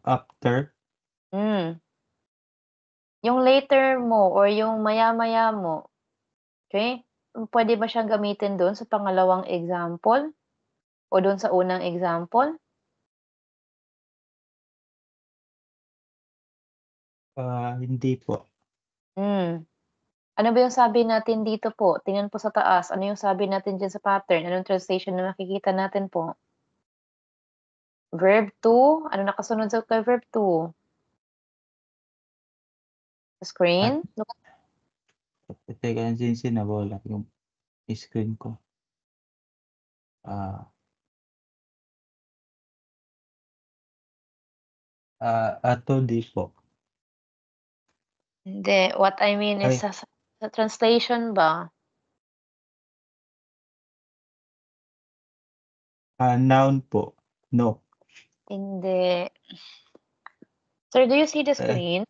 After. Yung later mo or yung maya-maya mo, okay? Pwede ba siyang gamitin doon sa pangalawang example o doon sa unang example? Hindi po. Ano ba yung sabi natin dito po? Tingnan po sa taas. Ano yung sabi natin diyan sa pattern? Anong translation na makikita natin po? Verb to? Ano nakasunod sa kay verb to? Sa screen? Teka, Sensei, nawala yung screen ko. Ato di po. Hindi. What I mean is Ay. sa translation ba? Noun po. No. Hindi. Sir, do you see the screen?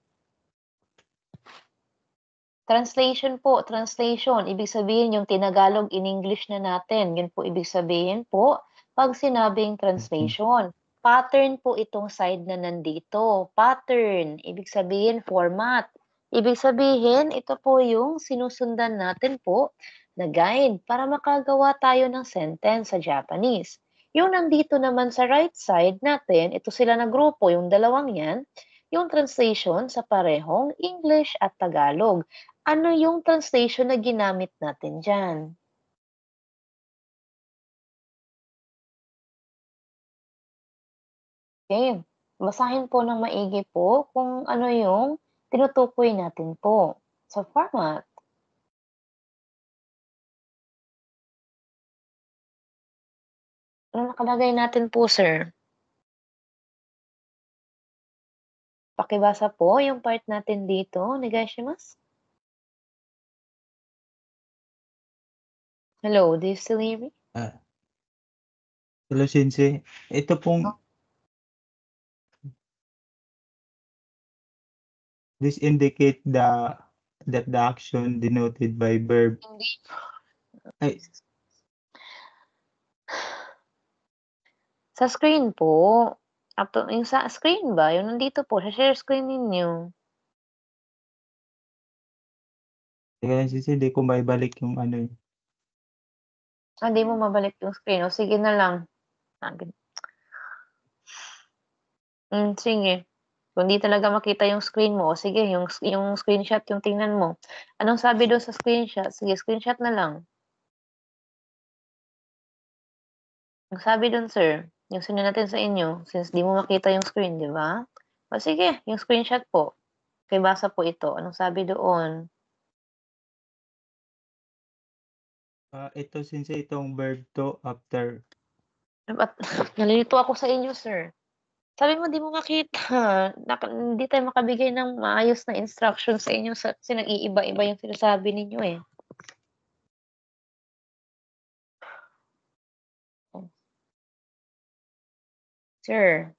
Translation po, translation. Ibig sabihin yung tinagalog in English na natin. Yun po ibig sabihin po pag sinabing translation. Pattern po itong side na nandito. Pattern. Ibig sabihin format. Ibig sabihin ito po yung sinusundan natin po na guide para makagawa tayo ng sentence sa Japanese. Yung nandito naman sa right side natin, ito sila na grupo, yung dalawang yan, yung translation sa parehong English at Tagalog. Ano yung translation na ginamit natin diyan? Okay, basahin po ng maigi po kung ano yung tinutukoy natin po sa format. Ano nakalagay natin po, sir? Pakibasa po yung part natin dito, Negashimasu. Hello, do you still hear me? Hello, Sensei. Ito pong this indicate that the action denoted by verb. Hindi. Ay, Sa screen po. Yung sa screen ba? Yung nandito po, sa share screen ninyo. teka lang, Sensei, di ko maibalik yung ano eh. Hindi mo mabalik yung screen. O sige na lang. Sige. Kung di talaga makita yung screen mo, o sige, yung screenshot yung tingnan mo. Anong sabi doon sa screenshot? Sige, screenshot na lang. Ang sabi doon, sir, yung sinend natin sa inyo, since di mo makita yung screen, di ba? O sige, yung screenshot po. Okay, basa po ito. Anong sabi doon? Ito, Sensei, itong verb to after. Nalilito ako sa inyo, sir. Sabi mo di mo makita. Hindi tayo makabigay ng maayos na instruction sa inyo kasi nag-iiba-iba yung sinasabi ninyo eh. Sir,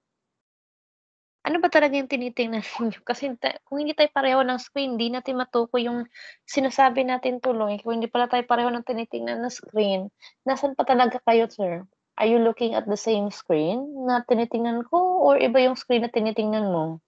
ano ba talaga yung tinitingnan ninyo? Kasi kung hindi tayo pareho ng screen, di natin matukoy yung sinasabi natin tuloy. Kung hindi pala tayo pareho ng tinitingnan na screen, nasan pa talaga kayo, sir? Are you looking at the same screen na tinitingnan ko or iba yung screen na tinitingnan mo?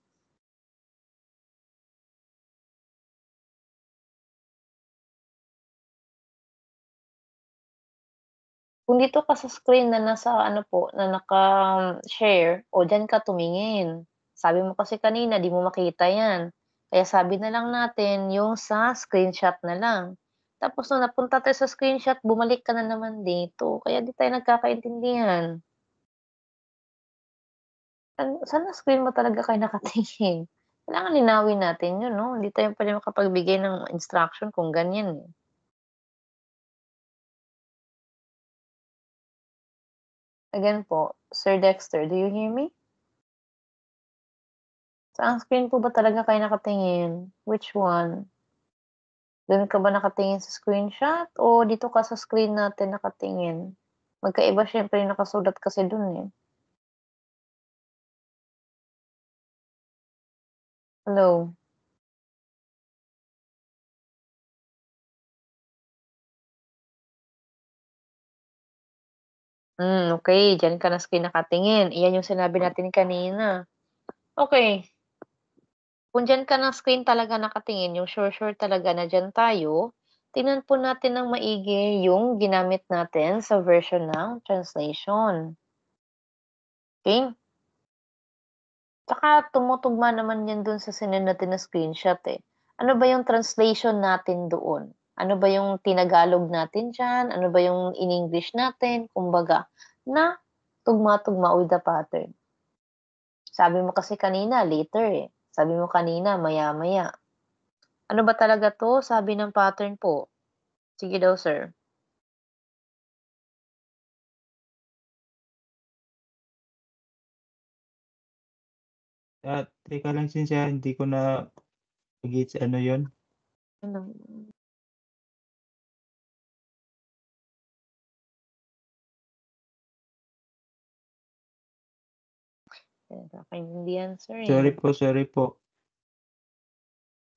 Kung dito ka sa screen na nasa ano po, na naka-share, o diyan ka tumingin. Sabi mo kasi kanina di mo makita 'yan. Kaya sabi na lang natin yung sa screenshot na lang. Tapos nung napunta tayo sa screenshot, bumalik ka na naman dito. Kaya di tayo nagkakaintindihan. Saan na screen mo talaga kayo nakatingin? Kailangan linawin natin 'yun 'no, hindi tayo puwede makapagbigay ng instruction kung ganyan, eh. Again po, Sir Dexter, do you hear me? Saang screen po ba talaga kayo nakatingin? Which one? Dun ka ba nakatingin sa screenshot o dito ka sa screen natin nakatingin? Magkaiba siyempre yung nakasulat kasi dun, eh. Hello? Okey, diyan ka na screen nakatingin. Iyan yung sinabi natin kanina. Okey, kung diyan ka ng screen talaga nakatingin, yung sure talaga na diyan tayo, tingnan po natin ng maigi yung ginamit natin sa version ng translation. Okey? Tsaka tumutugma naman yan dun sa sinend natin na screenshot, eh. Ano ba yung translation natin doon? Ano ba yung tinagalog natin diyan? Ano ba yung in-English natin? Kumbaga, na tugma-tugma with the pattern. Sabi mo kasi kanina later, eh. Sabi mo kanina maya-maya. Ano ba talaga 'to? Sabi ng pattern po. Sige daw, sir. Teka lang Cynthia, hindi ko na gets ano yun. Ano? Nagkakaintindihan, sir, eh. Sorry po.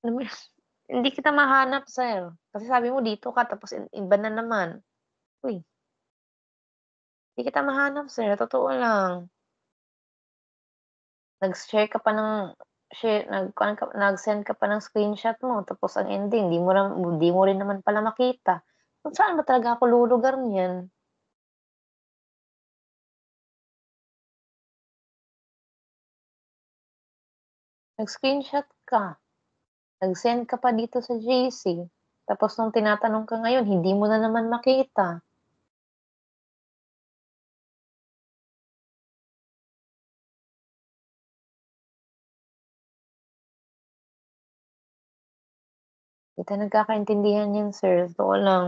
Alam mo hindi kita mahanap, sir. Kasi sabi mo dito ka tapos iba na naman. Uy, hindi kita mahanap, sir, totoo lang. Nag-share ka pa ng nag-send ka pa ng screenshot mo tapos ang ending di mo rin naman pala makita. Kung saan ba talaga ako lulugar niyan? Nag-screenshot ka, nag-send ka pa dito sa GC, tapos nung tinatanong ka ngayon hindi mo na naman makita. Di tayo nagkakaintindihan niyan, sir, totoo lang.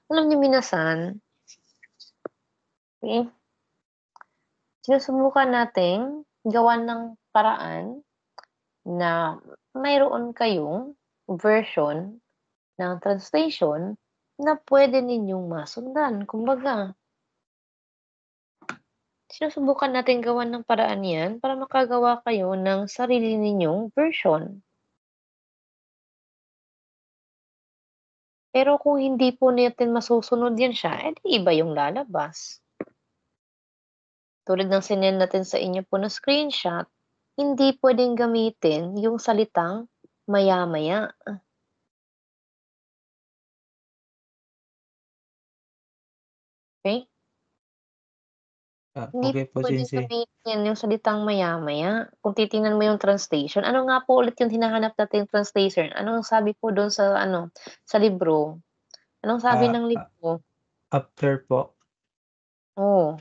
Alam niyo minasan, eh, sinusubukan nating gawan ng paraan na mayroon kayong version ng translation na puwede ninyong masundan. Kumbaga, sinusubukan nating gawan ng paraan 'yan para makagawa kayo ng sarili ninyong version. Pero kung hindi po natin masusunod 'yan siya, eh, di iba yung lalabas. Tulad ng sinend natin sa inyo po na screenshot, hindi puwedeng gamitin yung salitang maya-maya. Okey? Hindi Okay po puwedeng Sensei. gamitin yung salitang maya-maya. Kung titingnan mo yung translation, ano nga po ulit yung hinahanap nating translation? Anong sabi po dun sa ano, sa libro? Anong sabi Ah, ng ah, libro? After po. Oh,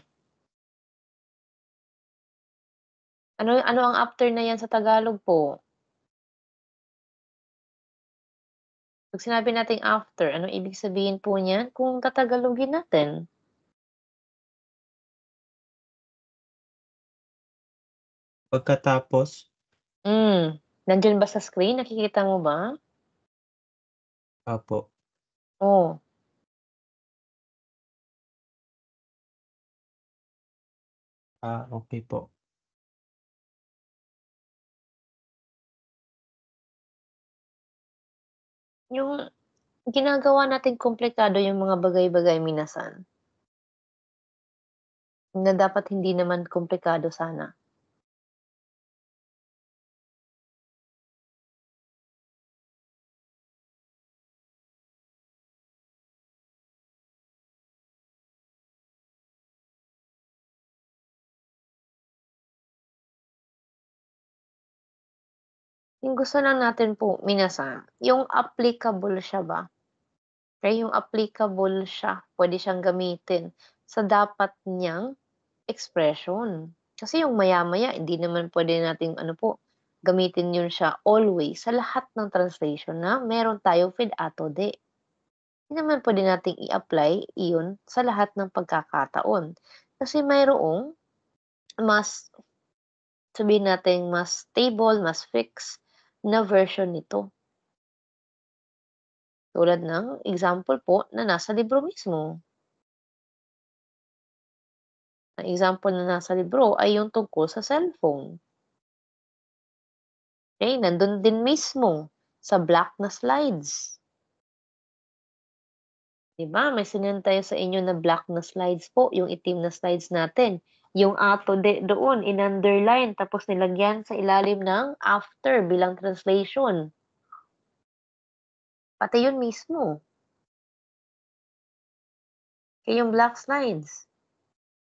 ano ano ang after na yan sa Tagalog po? 'Pag sinabi nating after, anong ibig sabihin po niyan kung tatagalogin natin? Pagkatapos. Nandiyan ba sa screen, nakikita mo ba? Opo. Oh, Okay po. yung ginagawa nating komplikado yung mga bagay-bagay minasan, na dapat hindi naman komplikado sana. Yung gusto lang natin po, minasan, yung applicable siya ba? Okay, yung applicable siya, pwede siyang gamitin sa dapat niyang expression. Kasi yung maya-maya, hindi naman pwede nating ano po, gamitin yun siya always sa lahat ng translation na meron tayong fid ato de. Hindi naman pwede nating i-apply iyon sa lahat ng pagkakataon. Kasi mayroong mas, sabihin natin, mas stable, mas fixed na version nito. Tulad ng example po na nasa libro mismo. Ang example na nasa libro ay yung tungkol sa cellphone. Okay, nandun din mismo sa black na slides. 'Di ba, may sinend tayo sa inyo na black na slides po, yung itim na slides natin. Yung ato de doon, in-underline tapos nilagyan sa ilalim ng after bilang translation. Pati yun mismo. Kaya yung black slides,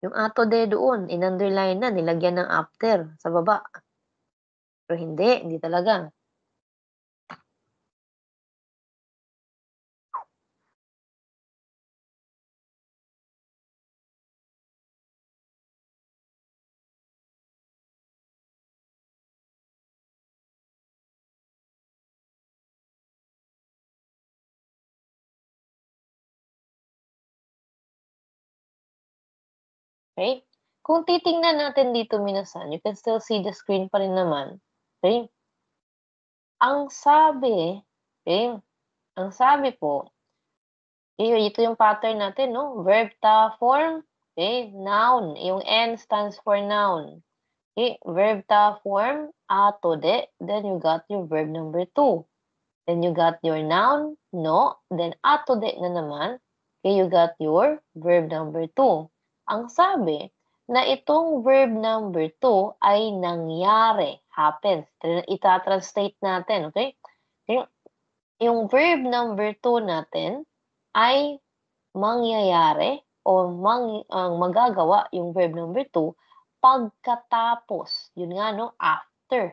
yung ato de doon, in-underline na, nilagyan ng after sa baba. Pero hindi talaga. Okay? Kung titingnan natin dito minasan, you can still see the screen pa rin naman. Okay? Ang sabi, okay? Ang sabi po, ito yung pattern natin, no? Verb ta form, okay? Noun. Yung N stands for noun. Okay? Verb ta form, ato de. Then you got your verb number 2. Then you got your noun, no. Then ato de na naman. Okay, you got your verb number 2. Ang sabi na itong verb number 2 ay nangyari, happens. Ita-translate natin, okay? Yung verb number 2 natin ay mangyayari o magagawa yung verb number 2 pagkatapos. Yun nga, no? After.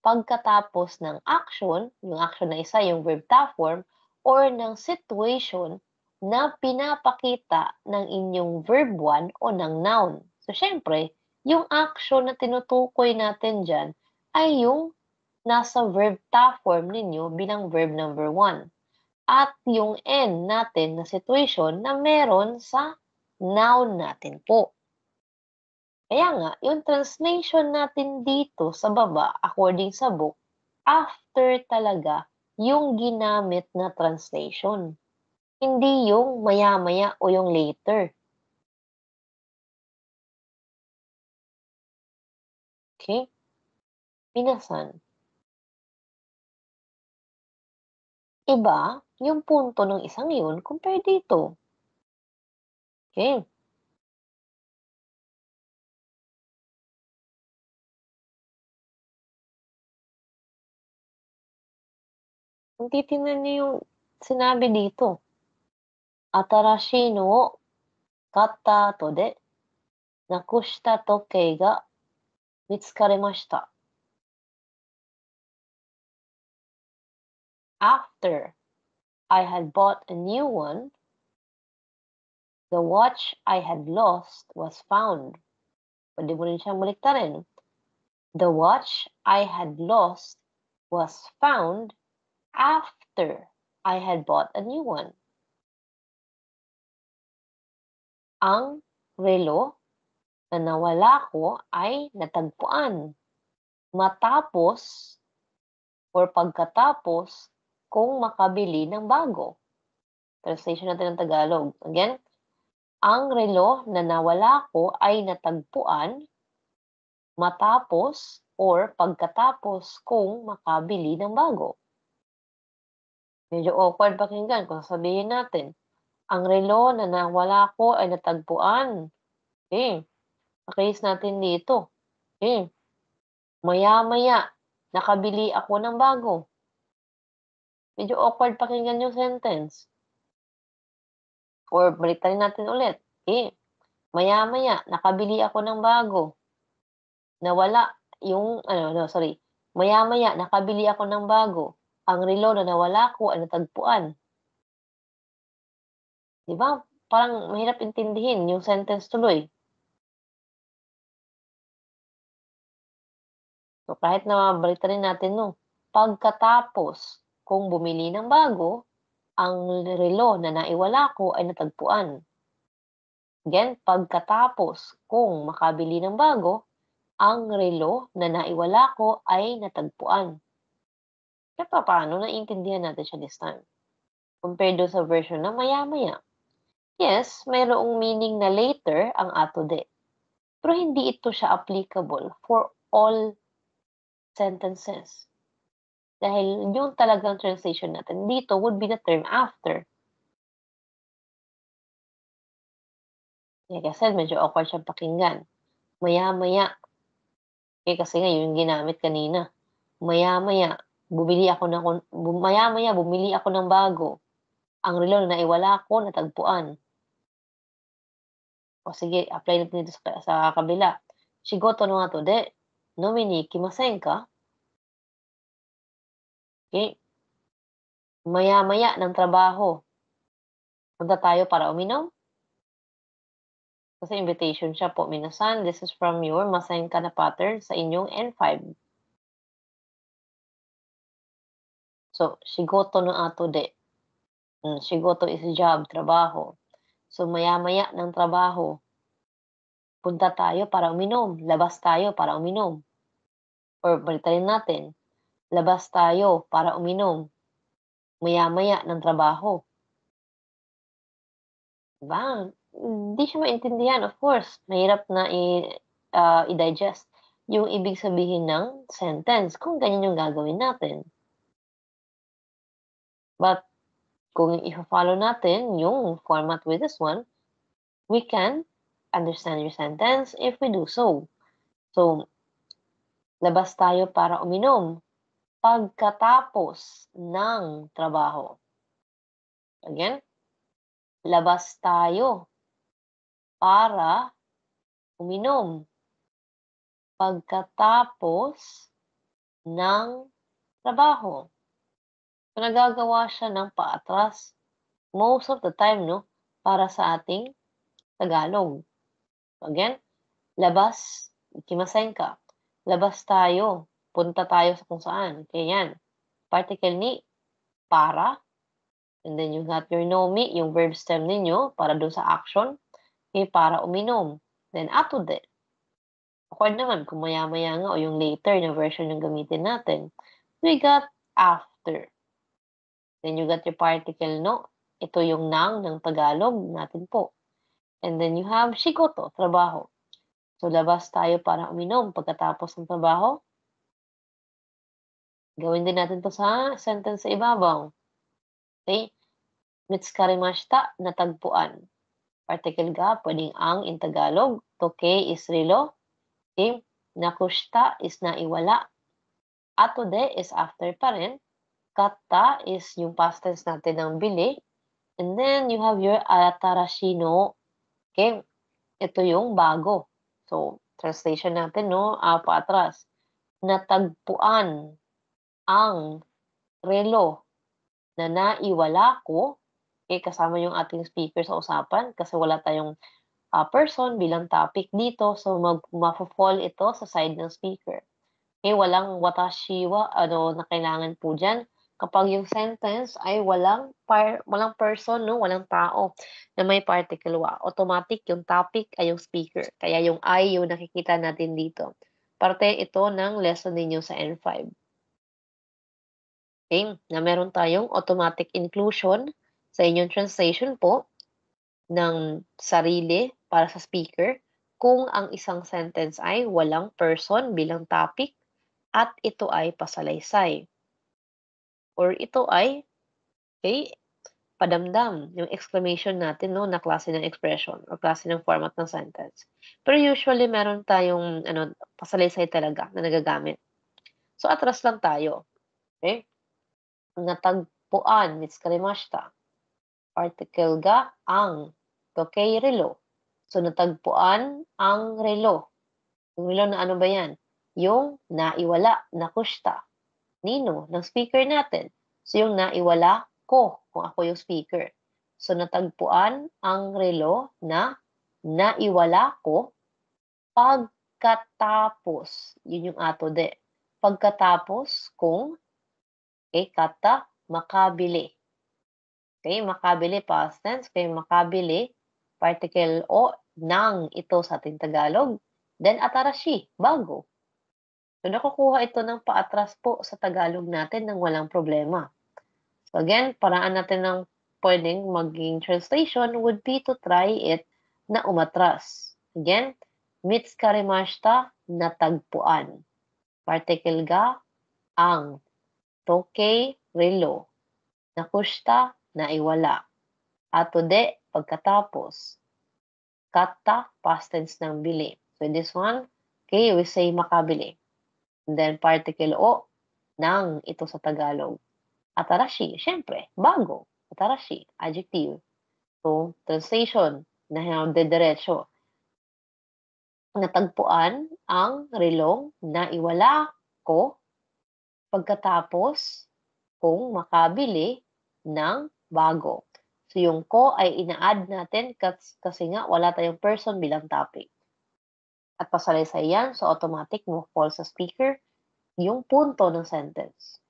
Pagkatapos ng action, yung action na isa, yung verb ta form, or ng situation na pinapakita ng inyong verb 1 o ng noun. So, syempre, yung action na tinutukoy natin dyan ay yung nasa verb ta form ninyo bilang verb number 1. At yung N natin na situation na meron sa noun natin po. Kaya nga, yung translation natin dito sa baba, according sa book, after talaga yung ginamit na translation. Hindi yung maya-maya o yung later. Okay? Minasan. Iba yung punto ng isang yun compare dito. Okay? Kung titingnan niyo yung sinabi dito, Atarashi no katta ato de nakushita tokei ga mitsukaremashita. After I had bought a new one, the watch I had lost was found. Pwede mo rin siyang baliktarin. The watch I had lost was found after I had bought a new one. Ang relo na nawala ko ay natagpuan matapos or pagkatapos kung makabili ng bago. Translation natin ng Tagalog. Again, ang relo na nawala ko ay natagpuan matapos or pagkatapos kung makabili ng bago. Medyo awkward pakinggan kung sabihin natin, ang relo na nawala ko ay natagpuan. Okay. Pakis natin dito. Okay. Maya-maya, nakabili ako ng bago. Medyo awkward pakinggan yung sentence. Or baliktarin natin ulit. Okay. Maya-maya, nakabili ako ng bago. Nawala yung, Maya-maya, nakabili ako ng bago. Ang relo na nawala ko ay natagpuan. Di ba? Parang mahirap intindihin yung sentence tuloy. So, kahit na balita rin natin, no, pagkatapos kung bumili ng bago, ang relo na naiwala ko ay natagpuan. Again, pagkatapos kung makabili ng bago, ang relo na naiwala ko ay natagpuan. Kaya paano naiintindihan natin siya this time? Compared do sa version na maya-maya. Yes, mayroong meaning na later ang ato de. Pero hindi ito siya applicable for all sentences. Dahil yung talagang translation natin dito would be the term after. Like I said, medyo awkward siyang pakinggan. Maya-maya. Kasi nga yun yung ginamit kanina. Maya-maya, bumili ako ng bago. Ang relo na naiwala ko, natagpuan. O sige, apply natin dito sa kabila. Shigoto no ato de, nomi ni ikimasen ka? Okay. Maya-maya ng trabaho. Punta tayo para uminom? Kasi invitation siya po. Minasan, this is from your masenka na pattern sa inyong N5. So, shigoto no ato de. Shigoto is job, trabaho. So, maya-maya ng trabaho. Punta tayo para uminom. Labas tayo para uminom. Or balitain natin. Labas tayo para uminom. Maya-maya ng trabaho. Diba? Hindi siya maintindihan, of course. Mahirap na i-digest yung ibig sabihin ng sentence kung ganyan yung gagawin natin. But, kung i-follow natin yung format with this one, we can understand your sentence if we do so. So, labas tayo para uminom pagkatapos ng trabaho. Again, labas tayo para uminom pagkatapos ng trabaho. So, nagagawa siya ng paatras most of the time, no? Para sa ating Tagalog. So, again, labas, ikimasen ka. Labas tayo, punta tayo sa kung saan. Okay, yan. Particle ni para. And then you got your nomi, yung verb stem ninyo, para doon sa action. Okay, para uminom. Then, ato de. Awkward naman kung maya-maya nga o yung later na version yung gamitin natin. We got after. Then you got your particle no. Ito yung nang ng Tagalog natin po. And then you have shigoto, trabaho. So, labas tayo para uminom pagkatapos ng trabaho. Gawin din natin to sa sentence sa ibabaw. Okay? Mitsukarimashita, natagpuan. Particle ga, pwedeng ang in Tagalog. Toke is relo. Okay? Nakushita is naiwala. Ato de is after pa rin. Katta is yung past tense natin ng bili. And then, you have your atarashi no. Okay? Ito yung bago. So, translation natin, no? Paatras. Natagpuan ang relo na naiwala ko. Okay, kasama yung ating speaker sa usapan kasi wala tayong person bilang topic dito. So, ma-fall ito sa side ng speaker. Okay, walang watashi wa, na kailangan po dyan. Kapag yung sentence ay walang person, no? Walang tao na may particle wa. Automatic yung topic ay yung speaker. Kaya yung I yung nakikita natin dito. Parte ito ng lesson ninyo sa N5. Okay, na meron tayong automatic inclusion sa inyong translation po ng sarili para sa speaker kung ang isang sentence ay walang person bilang topic at ito ay pasalaysay. Or ito ay, okay, padamdam, yung exclamation natin, no, na klase ng expression or klase ng format ng sentence. Pero usually, meron tayong pasalaysay talaga na nagagamit. So, atras lang tayo. Okay? Natagpuan, mitsukarimashita. Particle ga, ang. Tokei relo. So, natagpuan ang relo. Yung relo na ano ba yan? yung naiwala, nakusta. Nino, ng speaker natin. So, yung naiwala ko, kung ako yung speaker. So, natagpuan ang relo na naiwala ko pagkatapos. Yun yung atode. Pagkatapos kung, kata, makabili. Okay, makabili, past tense. Okay, makabili, particle o, nang ito sa ating Tagalog. Then, atarashi, bago. So, nakukuha ito ng paatras po sa Tagalog natin ng walang problema. So, again, paraan natin ng pwedeng maging translation would be to try it na umatras. Again, mitsukarimashita, natagpuan. Particle ga, ang. Tokei, relo. Nakushita, naiwala. Atode, pagkatapos. Kata, past tense ng bili. So, this one, okay, we say makabili. And then, particle o, nang ito sa Tagalog. Atarashi, syempre, bago. Atarashi, adjective. So, translation, na diretso. Natagpuan ang relong na iwala ko pagkatapos kung makabili ng bago. So, yung ko ay ina-add natin kasi nga wala tayong person bilang topic. At pasalaysay yan, so automatic mo fall sa speaker yung punto ng sentence.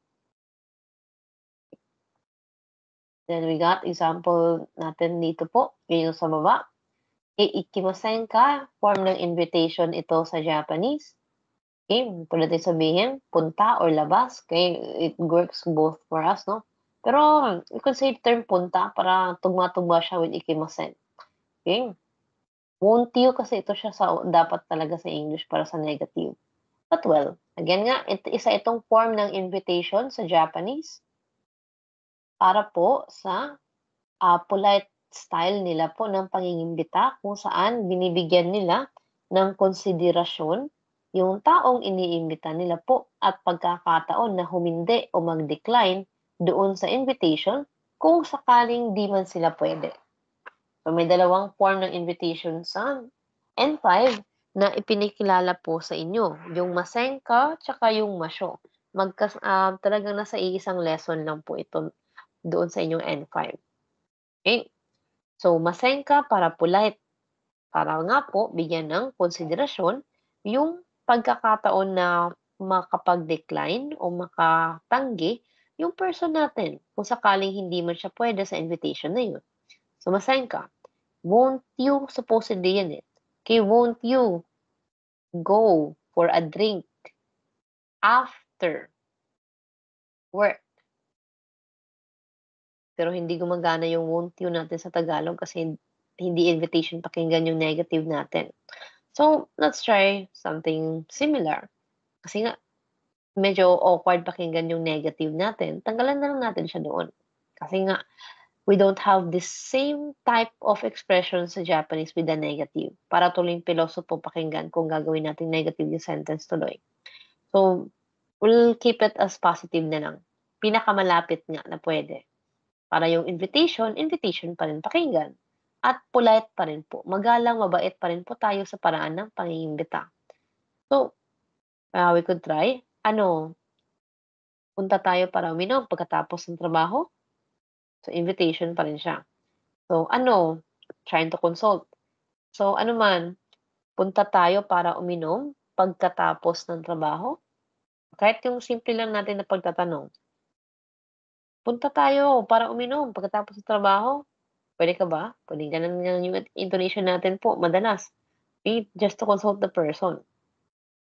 Then we got example natin dito po, yung sa baba. Ikimasen ka, form ng invitation ito sa Japanese. Okay, pwede natin sabihin, punta or labas. Okay, it works both for us, no? Pero, you could say term punta para tugma-tugma siya with ikimasen. Okay? Won't you kasi ito siya dapat talaga sa English para sa negative. But well, again nga, isa itong form ng invitation sa Japanese para po sa polite style nila po ng pangingimbita kung saan binibigyan nila ng konsiderasyon yung taong iniimbita nila po at pagkakataon na humindi o mag-decline doon sa invitation kung sakaling di man sila pwede. So, may dalawang form ng invitation sa N5 na ipinikilala po sa inyo. Yung masenka, tsaka yung masyo. Talagang nasa iisang lesson lang po ito doon sa inyong N5. Okay? So, masenka para polite. Para nga po, bigyan ng konsiderasyon yung pagkakataon na makapag-decline o makatanggi yung person natin kung sakaling hindi man siya pwede sa invitation na yun. So, masenka. Won't you, supposedly yan eh. Okay, won't you go for a drink after work? Pero hindi gumagana yung won't you natin sa Tagalog kasi hindi invitation pakinggan yung negative natin. So, let's try something similar. Kasi nga, medyo awkward pakinggan yung negative natin. Tanggalan na lang natin siya doon. Kasi nga, we don't have the same type of expression sa Japanese with the negative. Para tuloy yung pilosopo pakinggan kung gagawin natin negative yung sentence tuloy. So, we'll keep it as positive na lang. Pinakamalapit nga na pwede. Para yung invitation pa rin pakinggan. At polite pa rin po. Magalang, mabait pa rin po tayo sa paraan ng pangingimbita. So, we could try. Punta tayo para uminom pagkatapos ng trabaho? So, invitation pa rin siya. So, trying to consult. So, punta tayo para uminom pagkatapos ng trabaho? Kahit yung simple lang natin na pagtatanong. Punta tayo para uminom pagkatapos ng trabaho? Pwede ka ba? Pwede ganun yung intonation natin po, madalas. Okay, just to consult the person.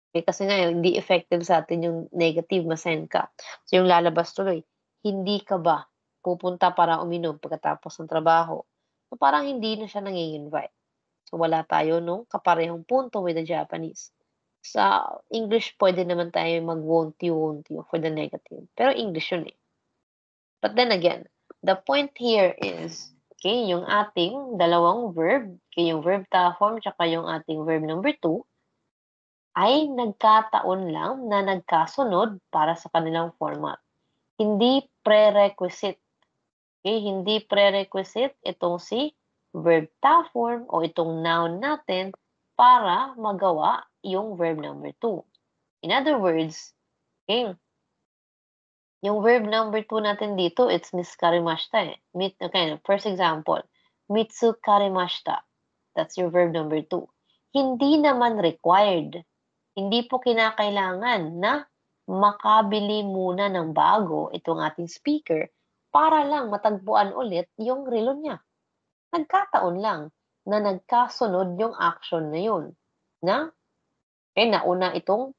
Okay, kasi nga, hindi effective sa atin yung negative, masend ka. So, yung lalabas tuloy, hindi ka ba pupunta para uminom pagkatapos ng trabaho? So, parang hindi na siya nang-i-invite. So, wala tayo nung kaparehong punto with the Japanese. Sa English, pwede naman tayo mag-won't you for the negative. Pero English yun eh. But then again, the point here is, okay, yung ating dalawang verb, okay, yung verb form, tsaka yung ating verb number 2, ay nagkataon lang na nagkasunod para sa kanilang format. Hindi prerequisite. Okay, hindi prerequisite itong si verb form o itong noun natin para magawa yung verb number 2. In other words, okay, yung verb number 2 natin dito, it's mitsukarimashita eh. Okay, first example, mitsukarimashita. That's your verb number 2. Hindi naman required. Hindi po kinakailangan na makabili muna ng bago itong ating speaker para lang matagpuan ulit yung relo niya. Nagkataon lang na nagkasunod yung action na yun. Nauna itong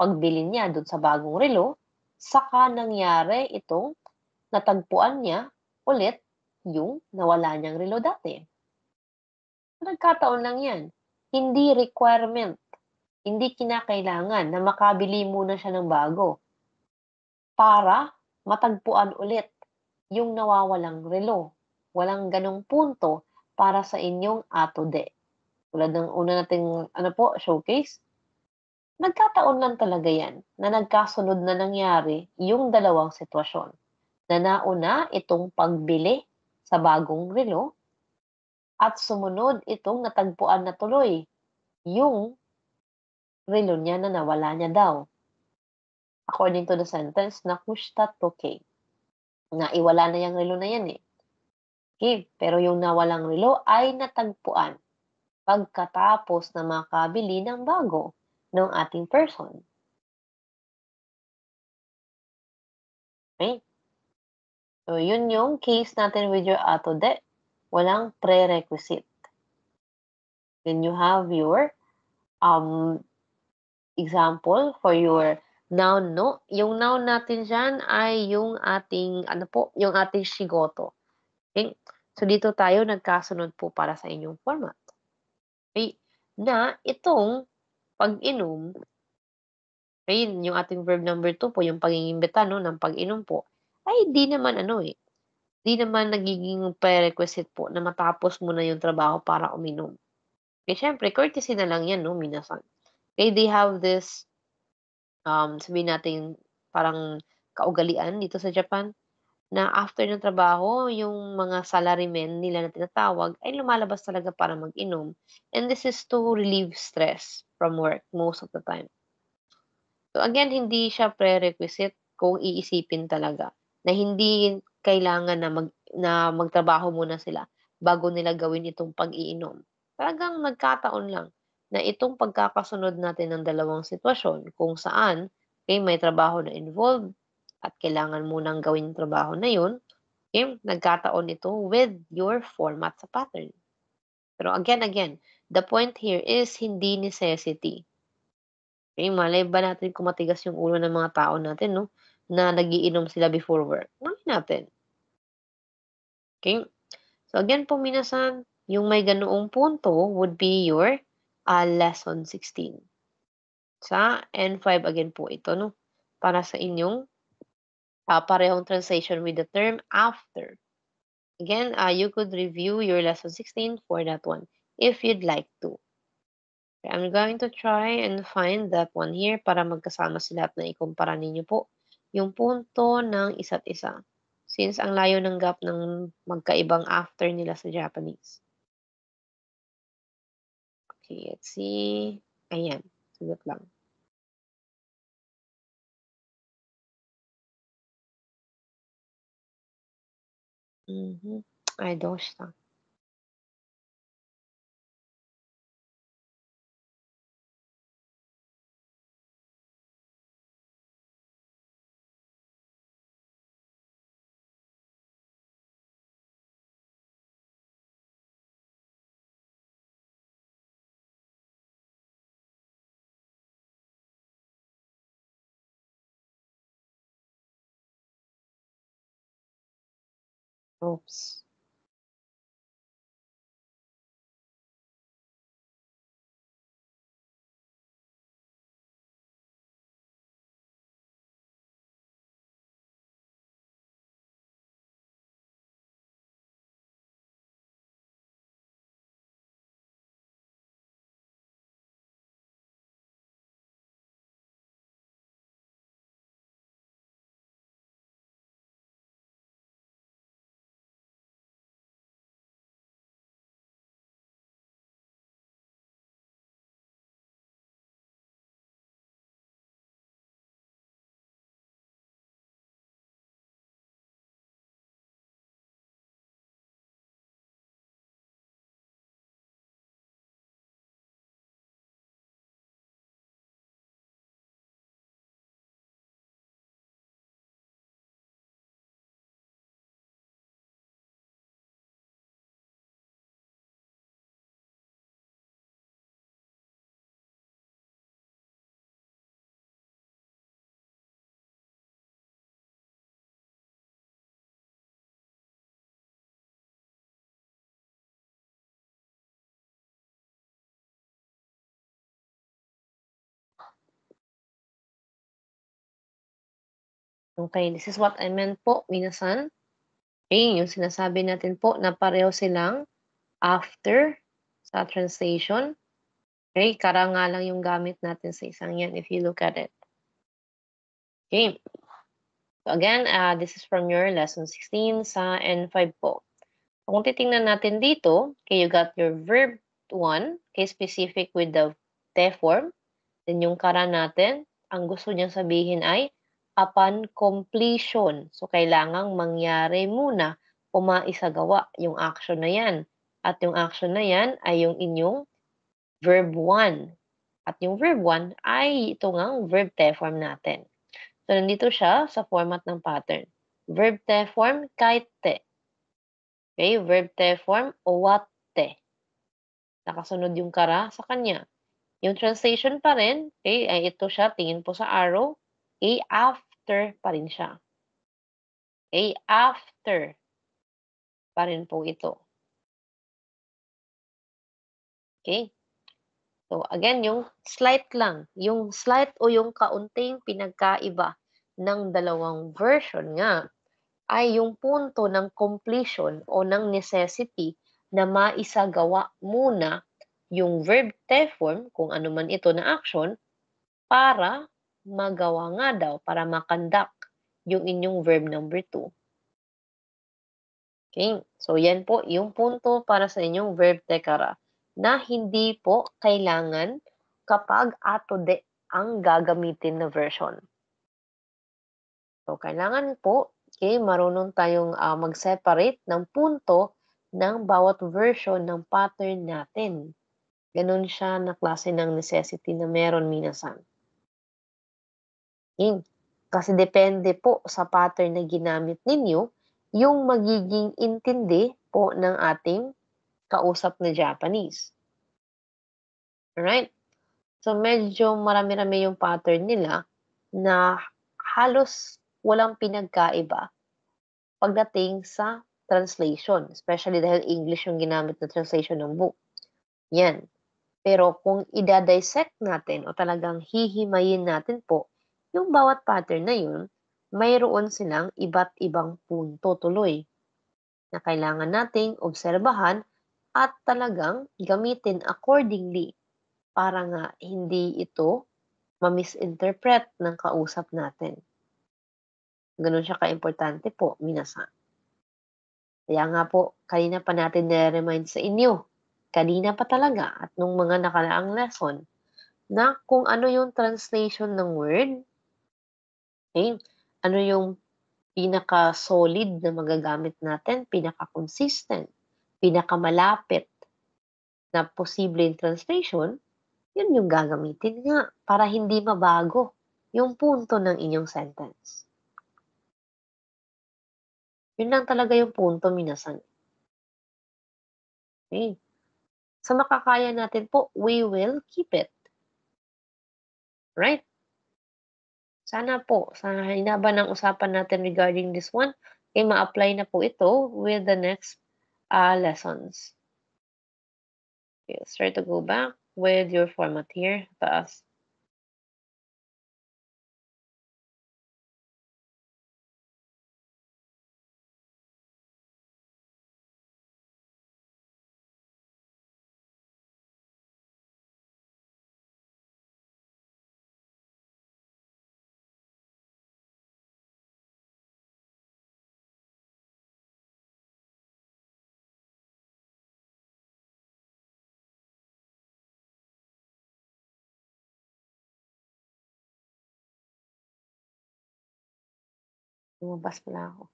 pagbili niya dun sa bagong relo, saka nangyari itong natagpuan niya ulit yung nawala niyang relo dati. Nagkataon lang yan. Hindi requirement. Hindi kinakailangan na makabili muna siya ng bago para matagpuan ulit yung nawawalang relo. Walang ganong punto para sa inyong atode. Tulad ng una nating showcase. Nagkataon lang talaga yan na nagkasunod na nangyari yung dalawang sitwasyon. Na nauna itong pagbili sa bagong relo at sumunod itong natagpuan na tuloy yung relo niya na nawala niya daw. According to the sentence, nakushita toke. Naiwala na yung relo na yan eh. Okay, pero yung nawalang relo ay natagpuan pagkatapos na makabili ng bago ng ating person. Okay? So, yun yung case natin with your atode. Walang prerequisite. Then you have your example for your noun, no? Yung noun natin dyan ay yung ating, yung ating shigoto. Okay? So, dito tayo nagkasunod po para sa inyong format. Okay? Na itong pag-inom, okay, yung ating verb number 2 po, yung pag-iimbita, no, ng pag-inom po, ay di naman di naman nagiging prerequisite po na matapos mo na yung trabaho para uminom. Okay, syempre, courtesy na lang yan, no, minasan. Okay, they have this, sabihin natin, parang kaugalian dito sa Japan, na after ng trabaho, yung mga salarymen nila na tinatawag ay lumalabas talaga para mag-inom. And this is to relieve stress from work most of the time. So again, hindi siya prerequisite kung iisipin talaga na hindi kailangan na magtrabaho muna sila bago nila gawin itong pag-iinom. Talagang nagkataon lang na itong pagkakasunod natin ng dalawang sitwasyon kung saan may trabaho na involved at kailangan munang gawin yung trabaho na yun, nagkataon ito with your format sa pattern. Pero again, the point here is hindi necessity. Okay, malay ba natin kung matigas yung ulo ng mga tao natin, no? Na nagiinom sila before work. Malay natin. Okay? So again po, minasan, yung may ganoong punto would be your lesson 16. Sa N5 again po ito, no? Para sa inyong parehong translation with the term after. Again, you could review your lesson 16 for that one if you'd like to. Okay, I'm going to try and find that one here para magkasama sila at naikumpara ninyo po yung punto ng isa't isa. Since ang layo ng gap ng magkaibang after nila sa Japanese. Okay, let's see. Ayan, sagot lang. Ay, doshita. Oops. Okay, this is what I meant po, minasan. Okay, yung sinasabi natin po na pareho silang after sa translation. Okay, kara nga lang yung gamit natin sa isang yan if you look at it. Okay. So again, this is from your lesson 16 sa N5 po. So kung titingnan natin dito, okay, you got your verb 1, okay, specific with the te form. Then yung kara natin, ang gusto niyang sabihin ay upon completion. So kailangang mangyari muna o maisagawa yung action na yan. At yung action na yan ay yung inyong verb 1. At yung verb 1 ay ito ngang verb te form natin. So, nandito siya sa format ng pattern. Verb te form, kaite. Okay, verb te form, owatte. Nakasunod yung kara sa kanya. Yung translation pa rin, okay, ay ito siya, tingin po sa arrow, okay, after pa rin siya. Okay, after pa rin po ito. Okay? So, again, yung slight lang. Yung slight o yung kaunting pinagkaiba ng dalawang version nga ay yung punto ng completion o ng necessity na maisagawa muna yung verb te form, kung ano man ito na action, para magawa nga daw, para makandak yung inyong verb number 2. Okay? So, yan po yung punto para sa inyong verb te kara na hindi po kailangan kapag ato de ang gagamitin na version. So, kailangan po, okay, marunong tayong mag-separate ng punto ng bawat version ng pattern natin. Ganun siya na klase ng necessity na meron minasan. Okay? Kasi depende po sa pattern na ginamit ninyo, yung magiging intindi po ng ating kausap na Japanese. Alright? So, medyo marami-rami yung pattern nila na halos walang pinagkaiba pagdating sa translation, especially dahil English yung ginamit na translation ng book. Yan. Pero kung ida-dissect natin o talagang hihimayin natin po yung bawat pattern na yun, mayroon silang iba't ibang punto tuloy na kailangan nating obserbahan at talagang gamitin accordingly para nga hindi ito ma-misinterpret ng kausap natin. Ganun siya ka-importante po, minasan. Kaya nga po, kanina pa natin nire-remind sa inyo, kanina pa talaga at nung mga nakaraang lesson, na kung ano yung translation ng word, okay, ano yung pinaka-solid na magagamit natin, pinaka-consistent, pinaka-malapit na posibleng translation, yun yung gagamitin nga para hindi mabago yung punto ng inyong sentence. Yun lang talaga yung punto, minasan. Okay. Sa makakaya natin po, we will keep it. Right? Sana po, sa hinaba ng usapan natin regarding this one, ay ma-apply na po ito with the next lessons. Okay, let's try to go back with your format here, taas. Lumabas pala ako.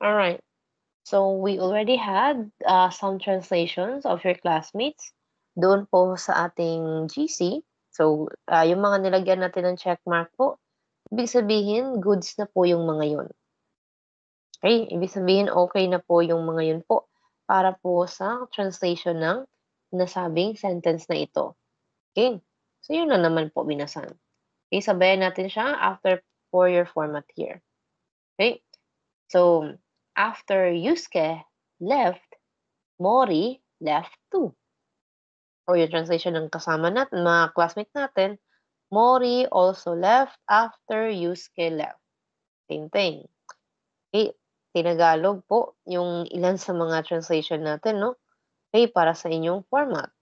All right. So we already had some translations of your classmates doon po sa ating GC. So yung mga nilagyan natin ng check mark po, ibig sabihin goods na po yung mga yun. Okay, ibig sabihin okay na po yung mga yun po para po sa translation ng nasabing sentence na ito. Okay? So, yun na naman po, minasan. Okay, sabayan natin siya after for your format here. Okay? So, after Yusuke left, Mori left too. Or yung translation ng kasama natin, mga classmate natin, Mori also left after Yusuke left. Same thing. Okay, tinagalog po yung ilan sa mga translation natin, no? Okay, para sa inyong format.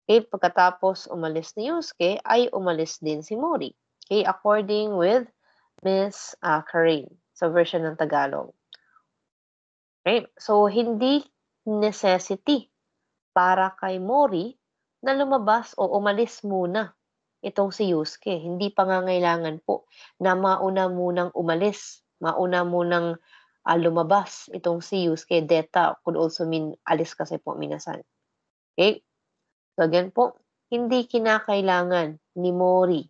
Okay, pagkatapos umalis ni Yusuke, ay umalis din si Mori. Okay, according with Miss Karen sa version ng Tagalog. Okay, so hindi necessity para kay Mori na lumabas o umalis muna itong si Yusuke. Hindi pangangailangan po na mauna munang umalis, mauna munang lumabas itong si Yusuke. Deta could also mean alis kasi po minasan. Okay? So again po, hindi kinakailangan ni Mori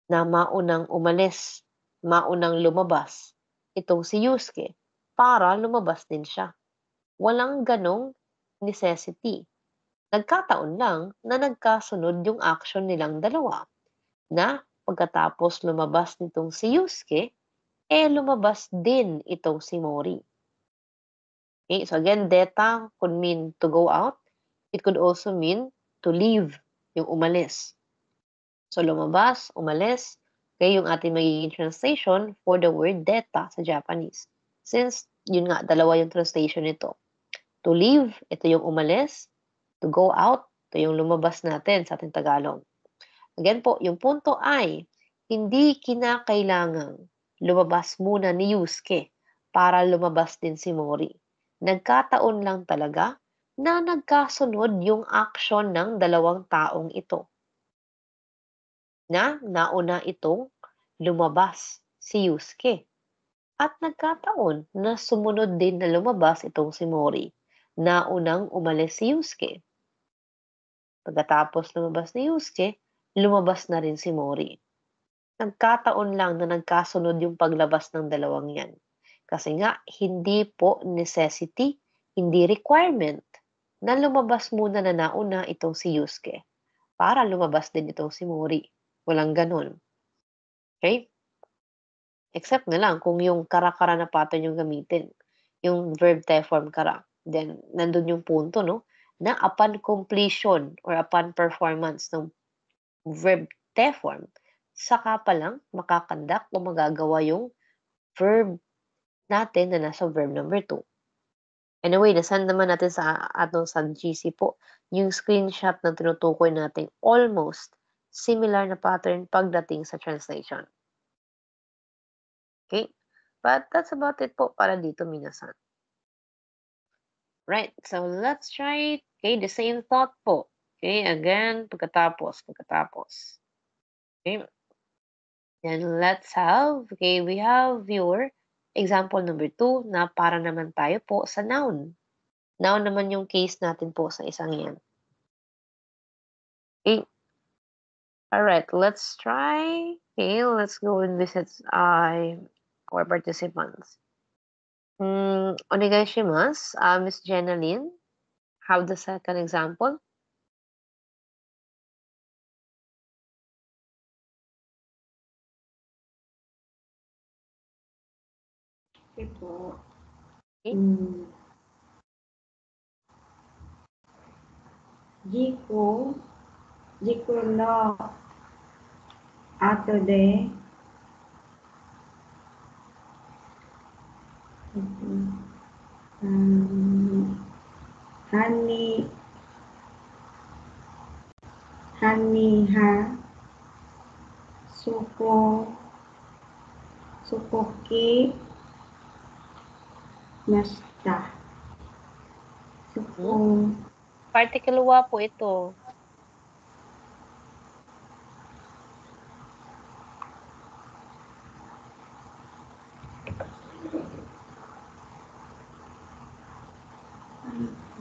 na maunang umalis, maunang lumabas itong si Yusuke para lumabas din siya. Walang ganong necessity. Nagkataon lang na nagkasunod yung action nilang dalawa na pagkatapos lumabas nitong si Yusuke, lumabas din itong si Mori. Okay, so again, deta could mean to go out. It could also mean to leave, yung umalis. So lumabas, umalis, okay, yung ating magiging translation for the word deta sa Japanese. Since, yun nga, dalawa yung translation nito. To leave, ito yung umalis. To go out, ito yung lumabas natin sa ating Tagalog. Again po, yung punto ay, hindi kinakailangang lumabas muna ni Yusuke para lumabas din si Mori. Nagkataon lang talaga na nagkasunod yung action ng dalawang taong ito. Na nauna itong lumabas si Yusuke. At nagkataon na sumunod din na lumabas itong si Mori. Naunang umalis si Yusuke. Pagkatapos lumabas ni Yusuke, lumabas na rin si Mori. Nagkataon lang na nagkasunod yung paglabas ng dalawang yan. Kasi nga, hindi po necessity, hindi requirement na lumabas muna na nauna itong si Yusuke para lumabas din itong si Mori. Walang ganun. Okay? Except na lang kung yung kara-kara na pattern yung gamitin. Yung verb te form kara. Then, nandun yung punto, no? Na upon completion or upon performance ng verb te form, saka pa lang makakandak o magagawa yung verb natin na nasa verb number 2. Anyway, nasend naman natin sa GC po yung screenshot na tinutukoy natin almost similar na pattern pagdating sa translation. Okay? But that's about it po para dito, minasan. Right, so let's try, okay, the same thought po. Okay, again, pagkatapos. Okay, then let's have, okay, we have your example number 2 na para naman tayo po sa noun. Noun naman yung case natin po sa isang yan. Okay, alright, let's try, okay, let's go and visit our participants. Onegaishimasu, Miss Jenalyn, have the second example. Okay po. Okay. Jiku no ato de hani ha sukoki mashita. Particle wa po ito.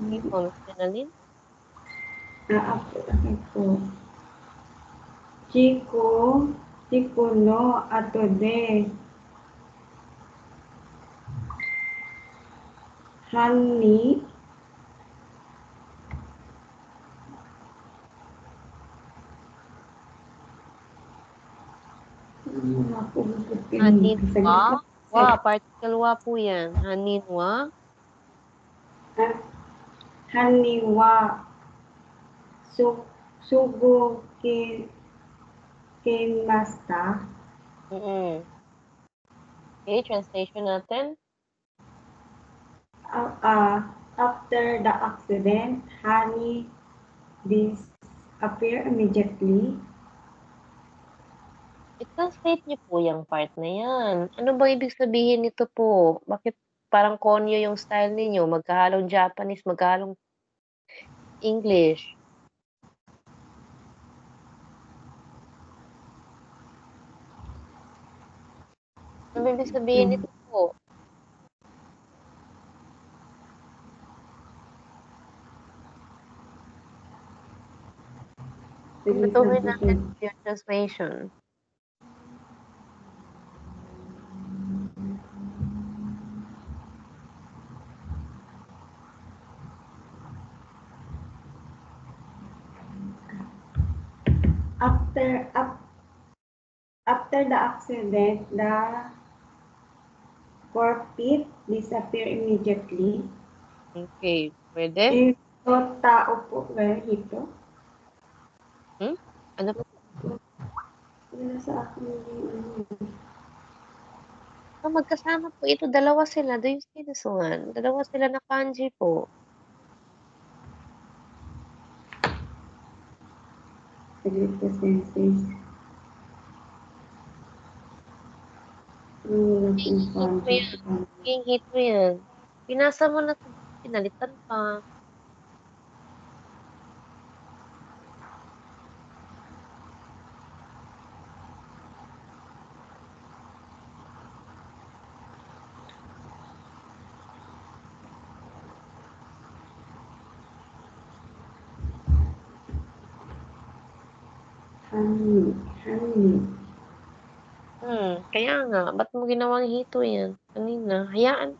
Okay po, Miss Jenalyn. Okay po. Jiku no ato de hani Hanin. Haninwa. Wa, particle wa po yan. Haninwa. Haniwa. Sugo kinmasta. Okay, translation natin. After the accident, Hani disappeared immediately. I-translate niyo po yung part na yan. Ano ba ibig sabihin nito po? Bakit parang konyo yung style ninyo? Magkahalong Japanese, magkahalong English. Ano ibig sabihin nito po? Siguraduhin natin yung translation. After the accident, the corpse disappeared immediately. Okay, pwede? Ito, tao po, ito. Ano po? Wala sa akin Magkasama po ito, dalawa sila. Do you see this one? Dalawa sila na kanji po. Saglit po, sensei. Hihit mo yan. Pinasa mo na, pinalitan pa. Kaya nga, ba't mo ginawang hito yan? Kanina, hayaan.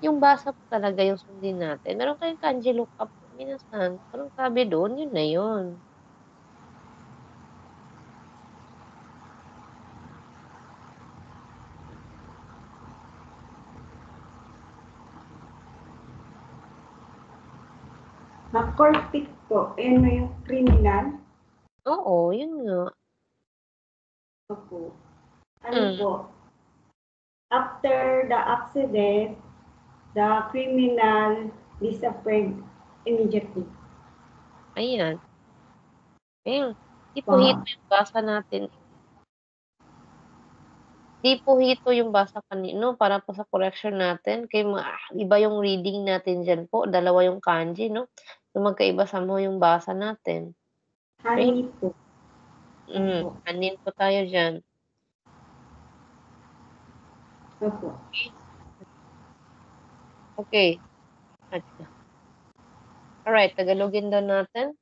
Yung basa po talaga yung sundin natin. Meron kayong kanji lookup po, minasan. Anong sabi doon? Yun na yun. Ma-corpit po, ano yung criminal? Oo, yun nga. Opo. Ano po? After the accident, the criminal disappeared immediately. Ayan. Ayun. Di po hito yung basa natin. Di po hito yung basa kanino para po sa correction natin. Kaya iba yung reading natin dyan po. Dalawa yung kanji, no? So, magkaiba sa mo yung basa natin. Hani po. Hanin po tayo dyan. Opo. Okay. Alright, Tagalogin daw natin.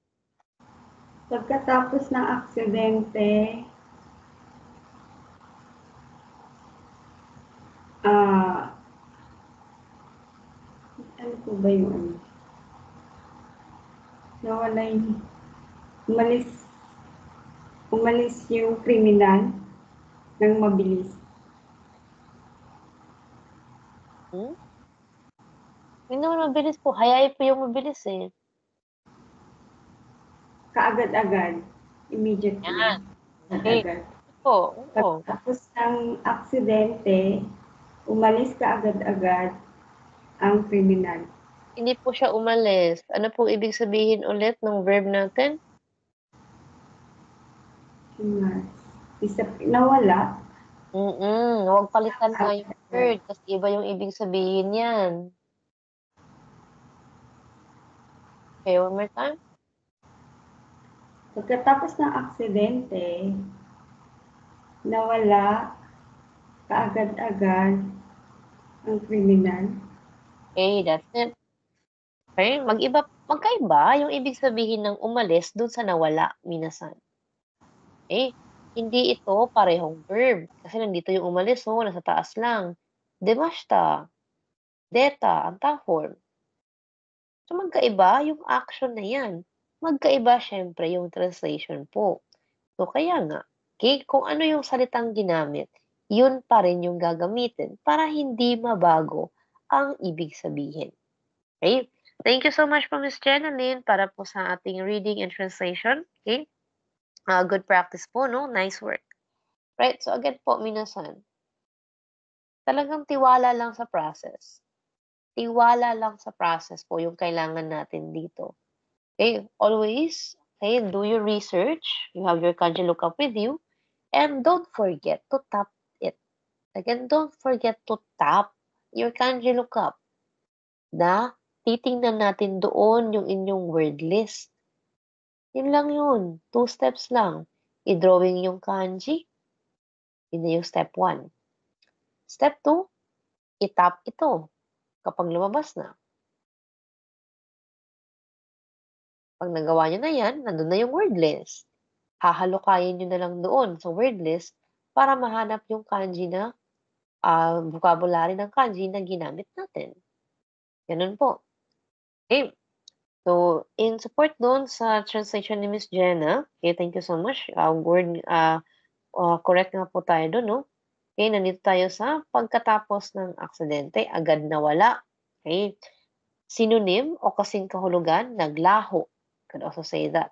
Pagkatapos ng aksidente, ano po ba yung ano? Nawala yung umalis yung kriminal ng mabilis. Hindi naman mabilis po. Hayay po yung mabilis eh. Kaagad-agad. Immediately. Yan. Kaagad-agad. Oo. Pagkatapos ng aksidente, umalis kaagad-agad ang kriminal. Hindi po siya umalis. Ano po ibig sabihin ulit ng verb natin? Nawala. Huwag palitan nga yung word kasi iba yung ibig sabihin yan. Okay, one more time. Pagkatapos ng aksidente, nawala kaagad-agad ang kriminal. Okay, that's it. Okay, magkaiba yung ibig sabihin ng umalis dun sa nawala, minasan. Okay, hindi ito parehong verb. Kasi nandito yung umalis, nasa taas lang. Demashita. Deta, ang form. So, magkaiba yung action na yan. Magkaiba, syempre, yung translation po. So, kaya nga, okay, kung ano yung salitang ginamit, yun pa rin yung gagamitin para hindi mabago ang ibig sabihin. Okay? Thank you so much po, Miss Jenaline, para po sa ating reading and translation. Okay? Good practice po, no? Nice work. Right? So again po, minasan, talagang tiwala lang sa process. Tiwala lang sa process po yung kailangan natin dito. Okay? Always, okay, do your research. You have your kanji lookup with you. And don't forget to tap it. Again, don't forget to tap your kanji lookup. Na titingnan natin doon yung inyong word list. Yun lang yun. 2 steps lang. I-drawing yung kanji. Yun na yung step 1. Step 2, i-tap ito kapag lumabas na. Pag nagawa nyo na yan, nandun na yung word list. Hahalukayin nyo na lang doon sa word list para mahanap yung kanji na vocabulary ng kanji na ginamit natin. Ganun po. Okay. So, in support doon sa translation ni Miss Jenna, okay, thank you so much. Correct nga po tayo doon, no? Okay, nandito tayo sa pagkatapos ng aksidente, agad nawala. Okay. Synonym o kasing kahulugan, naglaho. Could also say that.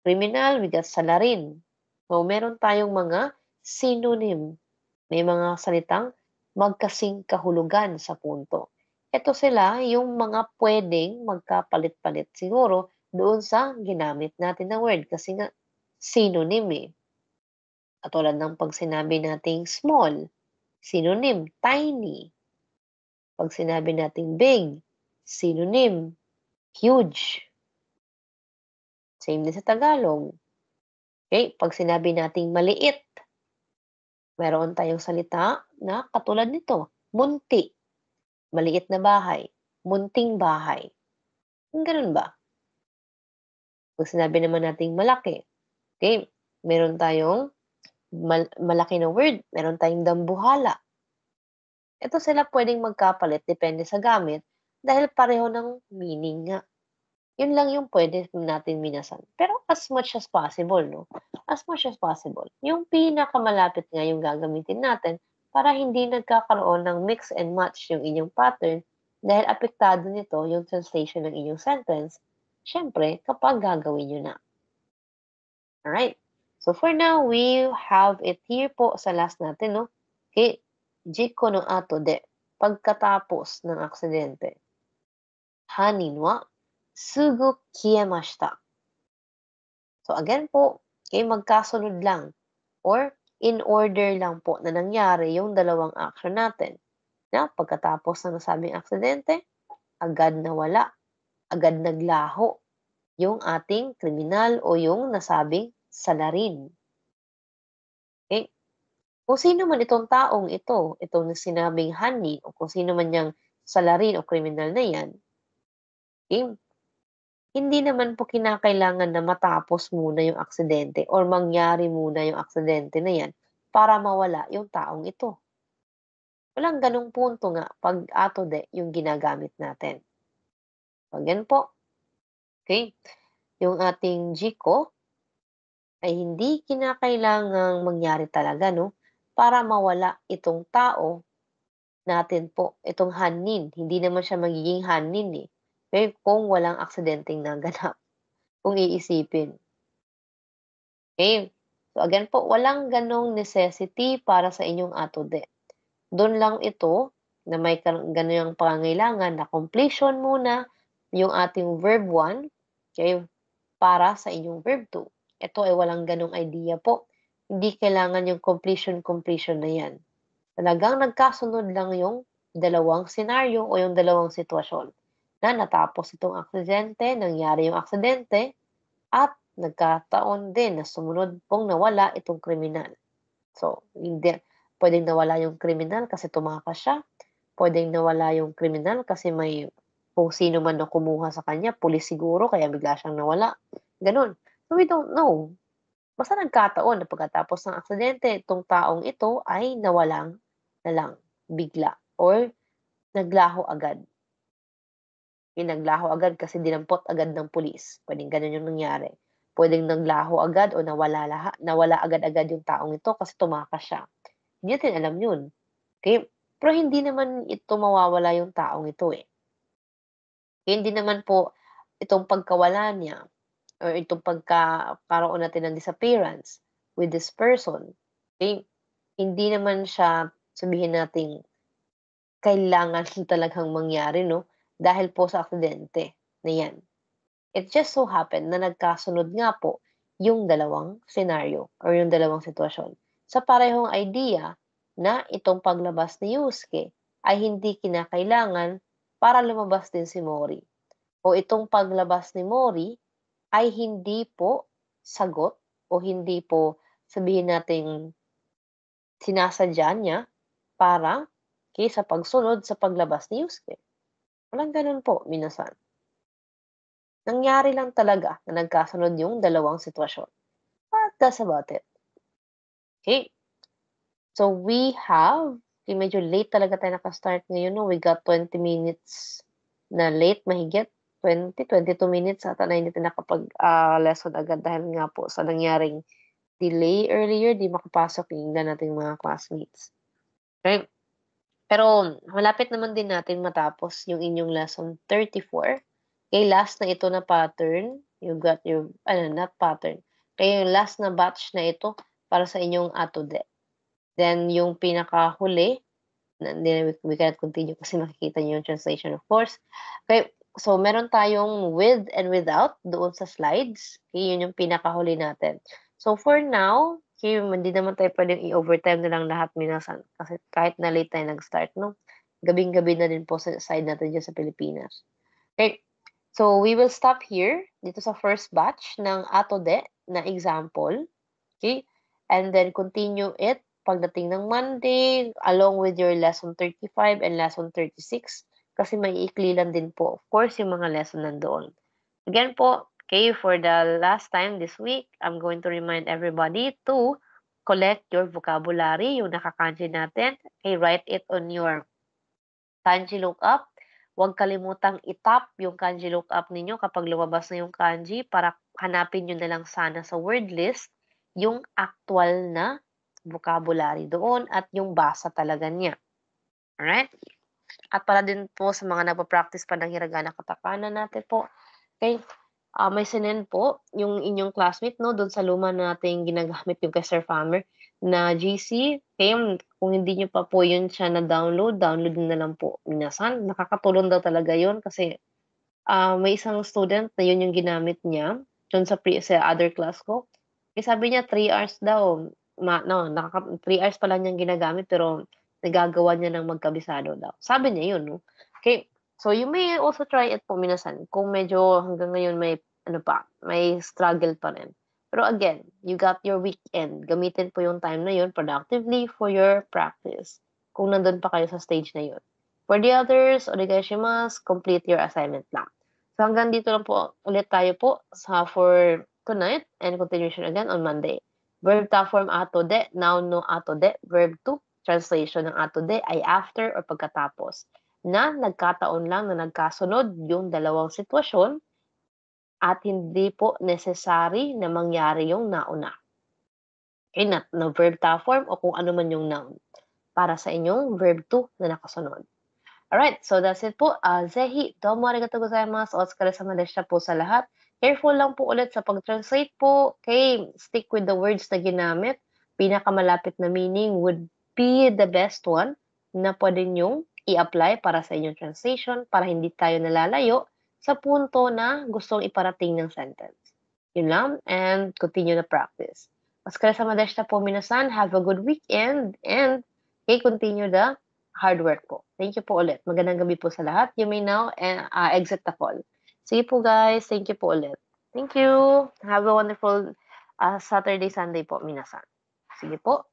Criminal, we got salarin. So, meron tayong mga synonym. May mga salitang magkasing kahulugan sa punto. Ito sila yung mga pwedeng magkapalit-palit siguro doon sa ginamit natin na word kasi nga synonym eh. Katulad ng pag sinabi nating small, synonym, tiny. Pag sinabi nating big, synonym, huge. Same din sa Tagalog. Okay, pag sinabi nating maliit, meron tayong salita na katulad nito, munti. Maliit na bahay, munting bahay. Ganun ba? Pag sinabi naman nating malaki, okay, meron tayong malaki na word, meron tayong dambuhala. Ito sila pwedeng magkapalit depende sa gamit dahil pareho ng meaning nga. Yun lang yung pwede natin minasan. Pero as much as possible, no? As much as possible. Yung pinakamalapit nga yung gagamitin natin para hindi nagkakaroon ng mix and match yung inyong pattern dahil apektado nito yung translation ng inyong sentence, syempre, kapag gagawin nyo na. Alright. So for now, we have it here po sa last natin, no? Okay. Jiko no ato de. Pagkatapos ng aksidente. Hanin wa sugu kiemashita. So again po, okay, magkasunod lang or in order lang po na nangyari yung dalawang action natin. Na pagkatapos ng nasabing aksidente, agad nawala, agad naglaho yung ating kriminal o yung nasabing salarin. Okay? Kung sino man itong taong ito, itong sinabing hanin o kung sino man yung salarin o kriminal na yan, okay, hindi naman po kinakailangan na matapos muna yung aksidente or mangyari muna yung aksidente na yan para mawala yung taong ito. Walang ganong punto nga pag ato de yung ginagamit natin. So, again po. Okay. Yung ating jiko ay hindi kinakailangang mangyari talaga, no? Para mawala itong tao natin po, itong hanin. Hindi naman siya magiging hanin eh. Okay? Kung walang aksidenteng naganap. Kung iisipin. Okay. So again po, walang ganong necessity para sa inyong atode. Doon lang ito na may ganong pangangailangan na completion muna yung ating verb 1, okay, para sa inyong verb 2. Ito ay walang ganong idea po. Hindi kailangan yung completion na yan. Talagang nagkasunod lang yung dalawang senaryo o yung dalawang sitwasyon na natapos itong aksidente, nangyari yung aksidente, at nagkataon din na sumunod pong nawala itong kriminal. So, hindi, pwedeng nawala yung kriminal kasi tumakas siya. Pwedeng nawala yung kriminal kasi may kung sino man na kumuha sa kanya, pulis siguro, kaya bigla siyang nawala. Ganun. So, we don't know. Basta nagkataon na pagkatapos ng aksidente, itong taong ito ay nawalang na lang, bigla, or naglaho agad. Naglaho agad kasi dinampot agad ng pulis. Pwedeng ganun yung nangyari. Pwedeng naglaho agad o nawala agad-agad yung taong ito kasi tumakas siya. Hindi natin alam yun. Okay? Pero hindi naman ito mawawala yung taong ito eh. Hindi naman po itong pagkawala niya or itong pagkakaroon natin ng disappearance with this person, okay? Hindi naman siya sabihin nating kailangan talagang mangyari, no? Dahil po sa aksidente na yan. It just so happened na nagkasunod nga po yung dalawang scenario or yung dalawang sitwasyon. Sa parehong idea na itong paglabas ni Yusuke ay hindi kinakailangan para lumabas din si Mori. O itong paglabas ni Mori ay hindi po sagot o hindi po sabihin nating sinasadya niya para sa pagsunod sa paglabas ni Yusuke. Walang ganun po, minasan. Nangyari lang talaga na nagkasunod yung dalawang sitwasyon. But that's about it. Okay. So we have, medyo late talaga tayo nakastart ngayon. No? We got 20 minutes na late, mahigit. 22 minutes ata na hindi tayo nakapag-lesson agad dahil nga po sa nangyaring delay earlier, di makapasok yung ilan nating mga classmates. Okay? Pero malapit naman din natin matapos yung inyong lesson 34. Okay, last na ito na pattern. You got your, not pattern. Kaya yung last na batch na ito para sa inyong atode. Then, yung pinakahuli, we cannot continue kasi makikita niyo yung translation, of course. Okay, so meron tayong with and without doon sa slides. Okay, yun yung pinakahuli natin. So, for now, okay, hindi naman tayo pwedeng i-overtime na lang lahat minasan. Kasi kahit na late tayo nag-start, no? Gabing-gabi na din po sa side natin dyan sa Pilipinas. Okay, so we will stop here dito sa first batch ng atode na example. Okay, and then continue it pagdating ng Monday along with your lesson 35 and lesson 36 kasi may ikli lang din po, of course, yung mga lesson nandoon. Again po, okay, for the last time this week, I'm going to remind everybody to collect your vocabulary, yung nakakanji natin. Okay, write it on your kanji lookup. Huwag kalimutang itap yung kanji lookup ninyo kapag lumabas na yung kanji para hanapin nyo na lang sana sa word list yung actual na vocabulary doon at yung basa talaga niya. Alright? At para din po sa mga nagpa-practice pa ng hiragana katakana natin po, okay, may sinend po yung inyong classmate, no, doon sa luma nating ginagamit yung kay Sir Farmer na GC. Okay, kung hindi nyo pa po yun siya na-download, download na lang po. Minasan, nakakatulong daw talaga yun kasi may isang student na yun yung ginamit niya dun sa other class ko. Eh, sabi niya 3 hours daw. 3 hours pa lang niyang ginagamit pero nagagawa niya ng magkabisado daw. Sabi niya yun, no? Okay, so you may also try it po minasan kung medyo hanggang ngayon may may struggle pa rin. Pero again, you got your weekend. Gamitin po yung time na yun productively for your practice kung nandun pa kayo sa stage na yun. For the others, onegaishimasu, complete your assignment lang. So hanggang dito lang po ulit tayo po for tonight and continuation again on Monday. Verb ta form atode, noun no atode, verb to, translation ng atode ay after or pagkatapos na nagkataon lang na nagkasunod yung dalawang sitwasyon at hindi po necessary na mangyari yung nauna. Okay, na verb ta form o kung ano man yung noun para sa inyong verb to na nakasunod. Alright, so that's it po. Zehi, domo arigatou gozaimasu. Otsukaresama deshita po sa lahat. Careful lang po ulit sa pag-translate po. Okay, stick with the words na ginamit. Pinakamalapit na meaning would be the best one na pwede nyong i-apply para sa inyong translation para hindi tayo nalalayo sa punto na gustong iparating ng sentence. Yun lang, and continue the practice. Otsukaresama deshita po minasan. Have a good weekend and continue the hard work po. Thank you po ulit. Magandang gabi po sa lahat. You may now exit the call. See you po guys. Thank you po ulit. Thank you. Have a wonderful Saturday, Sunday po, minasan. Sige po.